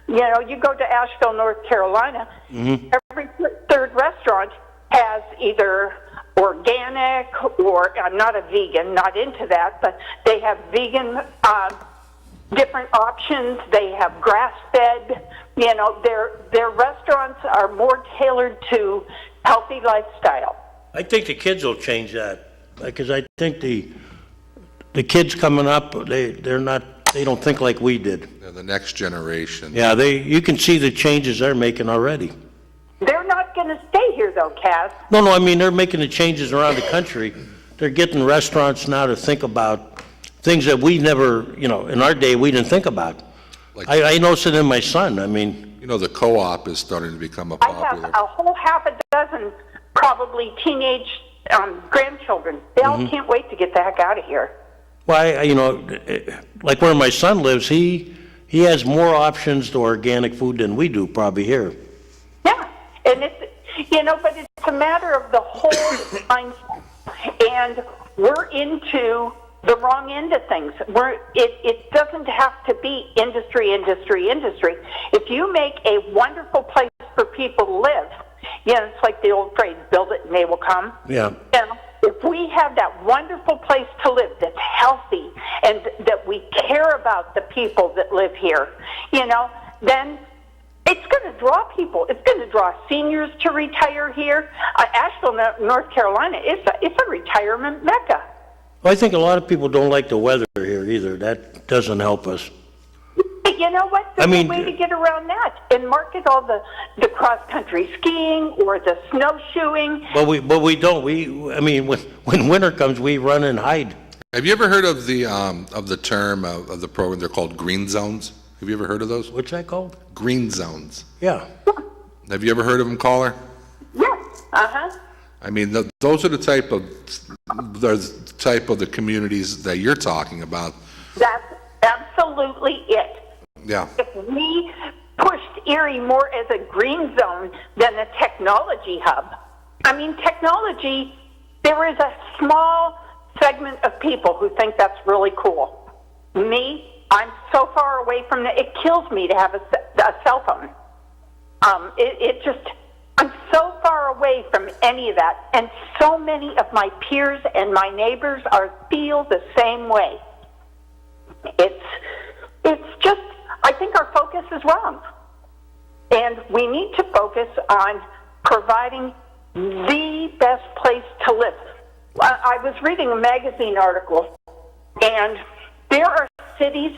You know, you go to Asheville, North Carolina, every third restaurant has either organic or, I'm not a vegan, not into that, but they have vegan different options. They have grass-fed. You know, their restaurants are more tailored to healthy lifestyle. I think the kids will change that, because I think the kids coming up, they don't think like we did. They're the next generation. Yeah, you can see the changes they're making already. They're not going to stay here, though, Kaz. No, I mean, they're making the changes around the country. They're getting restaurants now to think about things that we never, you know, in our day, we didn't think about. Like, I noticed it in my son. I mean, you know, the co-op is starting to become a I popular. have a whole half a dozen, probably teenage grandchildren. They all can't wait to get the heck out of here. well, you know, like where my son lives, he has more options to organic food than we do probably here. Yeah, and it's, you know, but it's a matter of the whole mindset. And we're into the wrong end of things. It doesn't have to be industry. If you make a wonderful place for people to live, you know, it's like the old phrase, build it and they will come. Yeah. You know, if we have that wonderful place to live that's healthy and that we care about the people that live here, you know, then it's going to draw people. It's going to draw seniors to retire here. Asheville, North Carolina, it's a retirement mecca. Well, I think a lot of people don't like the weather here either. That doesn't help us. You know what? There's a way to get around that and market all the cross-country skiing or the snowshoeing. But we don't. I mean, when winter comes, we run and hide. Have you ever heard of the term of the program? They're called green zones. Have you ever heard of those? What's that called? Green zones. Yeah. Have you ever heard of them, caller? Yes. Uh-huh. I mean, those are the type of the communities that you're talking about. That's absolutely it. Yeah. If we pushed Erie more as a green zone than a technology hub, I mean, technology, there is a small segment of people who think that's really cool. Me, I'm so far away from it, it kills me to have a cell phone. I'm so far away from any of that, and so many of my peers and my neighbors feel the same way. It's just, I think our focus is wrong. And we need to focus on providing the best place to live. I was reading a magazine article, and there are cities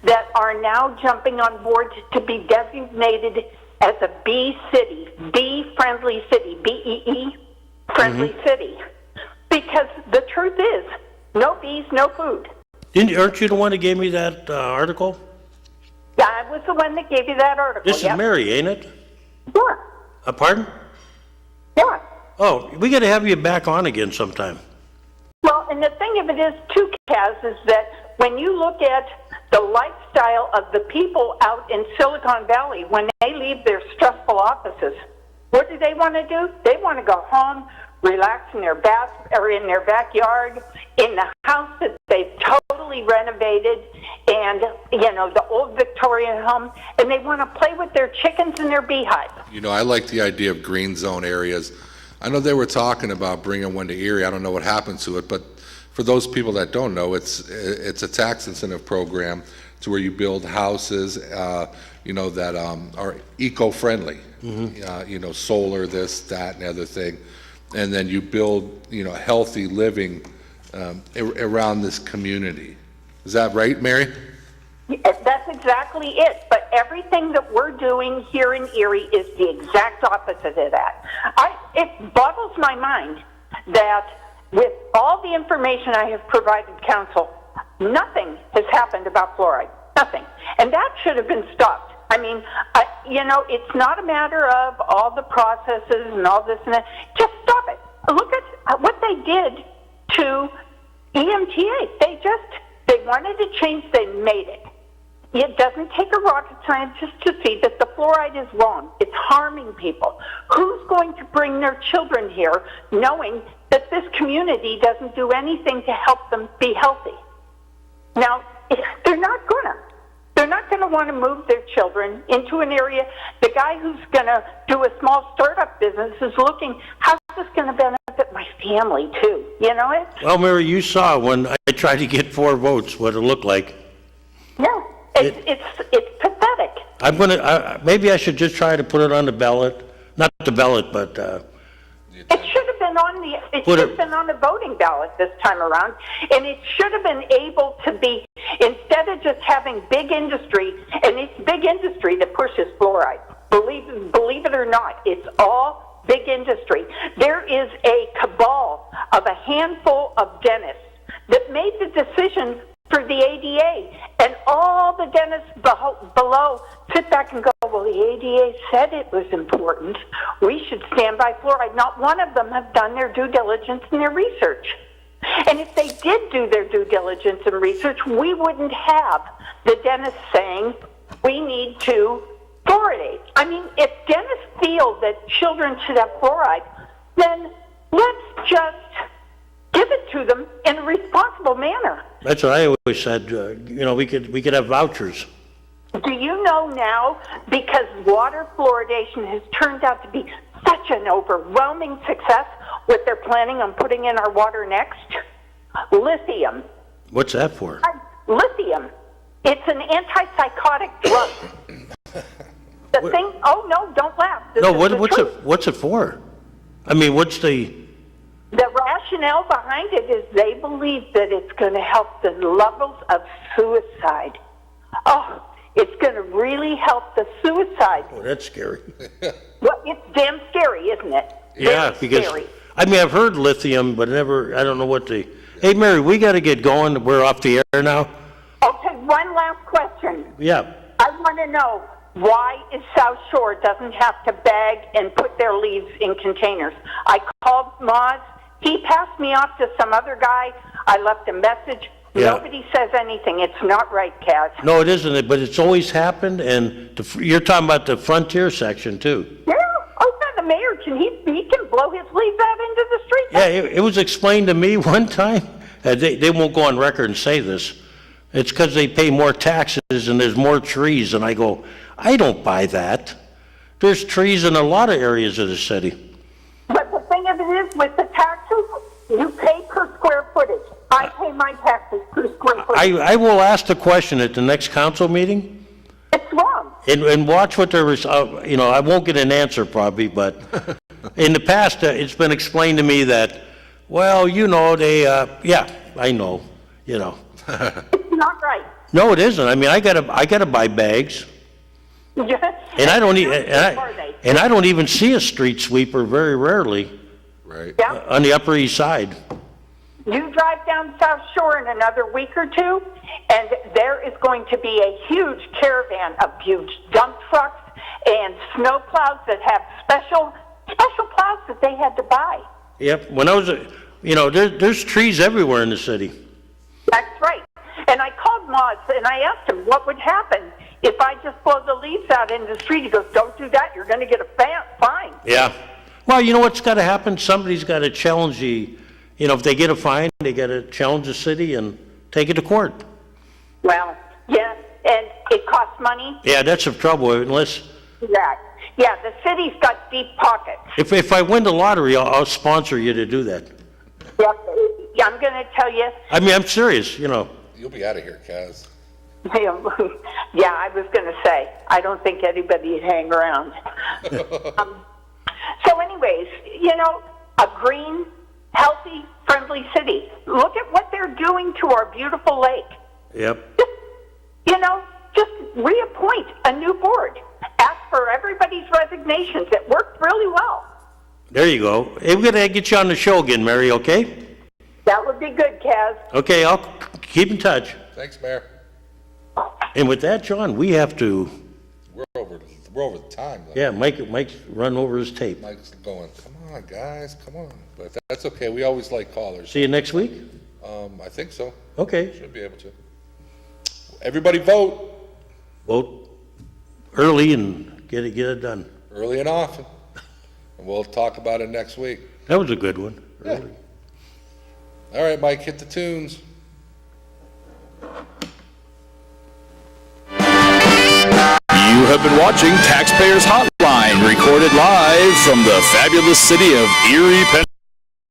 that are now jumping on board to be designated as a bee city, bee-friendly city, B-E-E, friendly city. Because the truth is, no bees, no food. Aren't you the one that gave me that article? Yeah, I was the one that gave you that article. This is Mary, ain't it? Sure. Pardon? Yeah. Oh, we got to have you back on again sometime. Well, and the thing of it is, too, Kaz, is that when you look at the lifestyle of the people out in Silicon Valley, when they leave their stressful offices, what do they want to do? They want to go home, relax in their in their backyard, in the house that they've totally renovated, and you know, the old Victorian home, and they want to play with their chickens and their beehives. You know, I like the idea of green zone areas. I know they were talking about bringing one to Erie. I don't know what happened to it, but for those people that don't know, it's a tax incentive program to where you build houses, you know, that are eco-friendly. You know, solar, this, that, and the other thing, and then you build, you know, healthy living around this community. Is that right, Mary? That's exactly it. But everything that we're doing here in Erie is the exact opposite of that. It boggles my mind that with all the information I have provided council, nothing has happened about fluoride. Nothing. And that should have been stopped. I mean, it's not a matter of all the processes and all this and that. Just stop it. Look at what they did to EMTA. They wanted to change, they made it. It doesn't take a rocket scientist to see that the fluoride is wrong. It's harming people. Who's going to bring their children here knowing that this community doesn't do anything to help them be healthy? Now, they're not gonna. They're not going to want to move their children into an area. The guy who's going to do a small startup business is looking, how's this going to benefit my family too? You know it? Well, Mary, you saw when I tried to get 4 votes what it looked like. Yeah, it's pathetic. I'm gonna maybe I should just try to put it on the ballot, not the ballot, but It should have been on the voting ballot this time around, and it should have been able to be, instead of just having big industry, and it's big industry that pushes fluoride. Believe it or not, it's all big industry. There is a cabal of a handful of dentists that made the decision for the ADA, and all the dentists below sit back and go, well, the ADA said it was important. We should stand by fluoride. Not one of them have done their due diligence and their research. And if they did do their due diligence and research, we wouldn't have the dentists saying we need to fluoridate. I mean, if dentists feel that children should have fluoride, then let's just give it to them in a responsible manner. that's what I always said. We could have vouchers. Do you know now, because water fluoridation has turned out to be such an overwhelming success, what they're planning on putting in our water next? Lithium. What's that for? Lithium. It's an antipsychotic drug. Oh no, don't laugh. What's it for? I mean, what's the rationale behind it is they believe that it's going to help the levels of suicide. Oh, it's going to really help the suicide. Oh, that's scary. Well, it's damn scary, isn't it? Yeah, because scary. I mean, I've heard lithium, but I don't know what the. Hey, Mary, we got to get going. We're off the air now. Okay, one last question. Yeah. I want to know, why is South Shore doesn't have to bag and put their leaves in containers? I called Moz. He passed me off to some other guy. I left a message. Yeah. Nobody says anything. It's not right, Kaz. No, it isn't. But it's always happened, and you're talking about the frontier section too. Yeah. Oh, yeah, the mayor he can blow his leaves out into the street. Yeah, it was explained to me one time. They won't go on record and say this. It's because they pay more taxes and there's more trees. And I go, I don't buy that. There's trees in a lot of areas of the city. But the thing of it is, with the taxes, you pay per square footage. I pay my taxes per square footage. I will ask the question at the next council meeting. It's wrong. And watch what there is. I won't get an answer probably, but in the past, it's been explained to me that, well, they, yeah, I know, It's not right. No, it isn't. I mean, I gotta buy bags. And I don't even see a street sweeper very rarely. Right. Yeah. On the Upper East Side. You drive down South Shore in another week or two, and there is going to be a huge caravan of huge dump trucks and snow plows that have special plows that they had to buy. Yep. When I was, there's trees everywhere in the city. That's right. And I called Moz and I asked him what would happen if I just blow the leaves out in the street. He goes, "Don't do that. You're going to get a fine." Yeah. Well, you know what's got to happen? Somebody's got to challenge if they get a fine, they got to challenge the city and take it to court. Well, yeah, and it costs money. Yeah, that's the trouble. Unless. Yeah, the city's got deep pockets. If I win the lottery, I'll sponsor you to do that. Yeah, I'm going to tell you. I mean, I'm serious. You'll be out of here, Kaz. Yeah, I was going to say, I don't think anybody'd hang around. So anyways, a green, healthy, friendly city. Look at what they're doing to our beautiful lake. Yep. just reappoint a new board. Ask for everybody's resignations. It worked really well. There you go. Hey, we're gonna get you on the show again, Mary, okay? That would be good, Kaz. Okay, I'll keep in touch. Thanks, Mayor. And with that, John, we have to, We're over the time. Though. yeah, Mike's run over his tape. Mike's going, come on, guys, come on. But that's okay. We always like callers. See you next week? I think so. Okay. Should be able to. Everybody vote Vote early and get it done. early and often. And we'll talk about it next week. That was a good one. Yeah. Early. All right, Mike, hit the tunes. You have been watching Taxpayers Hotline, recorded live from the fabulous city of Erie, Pennsylvania.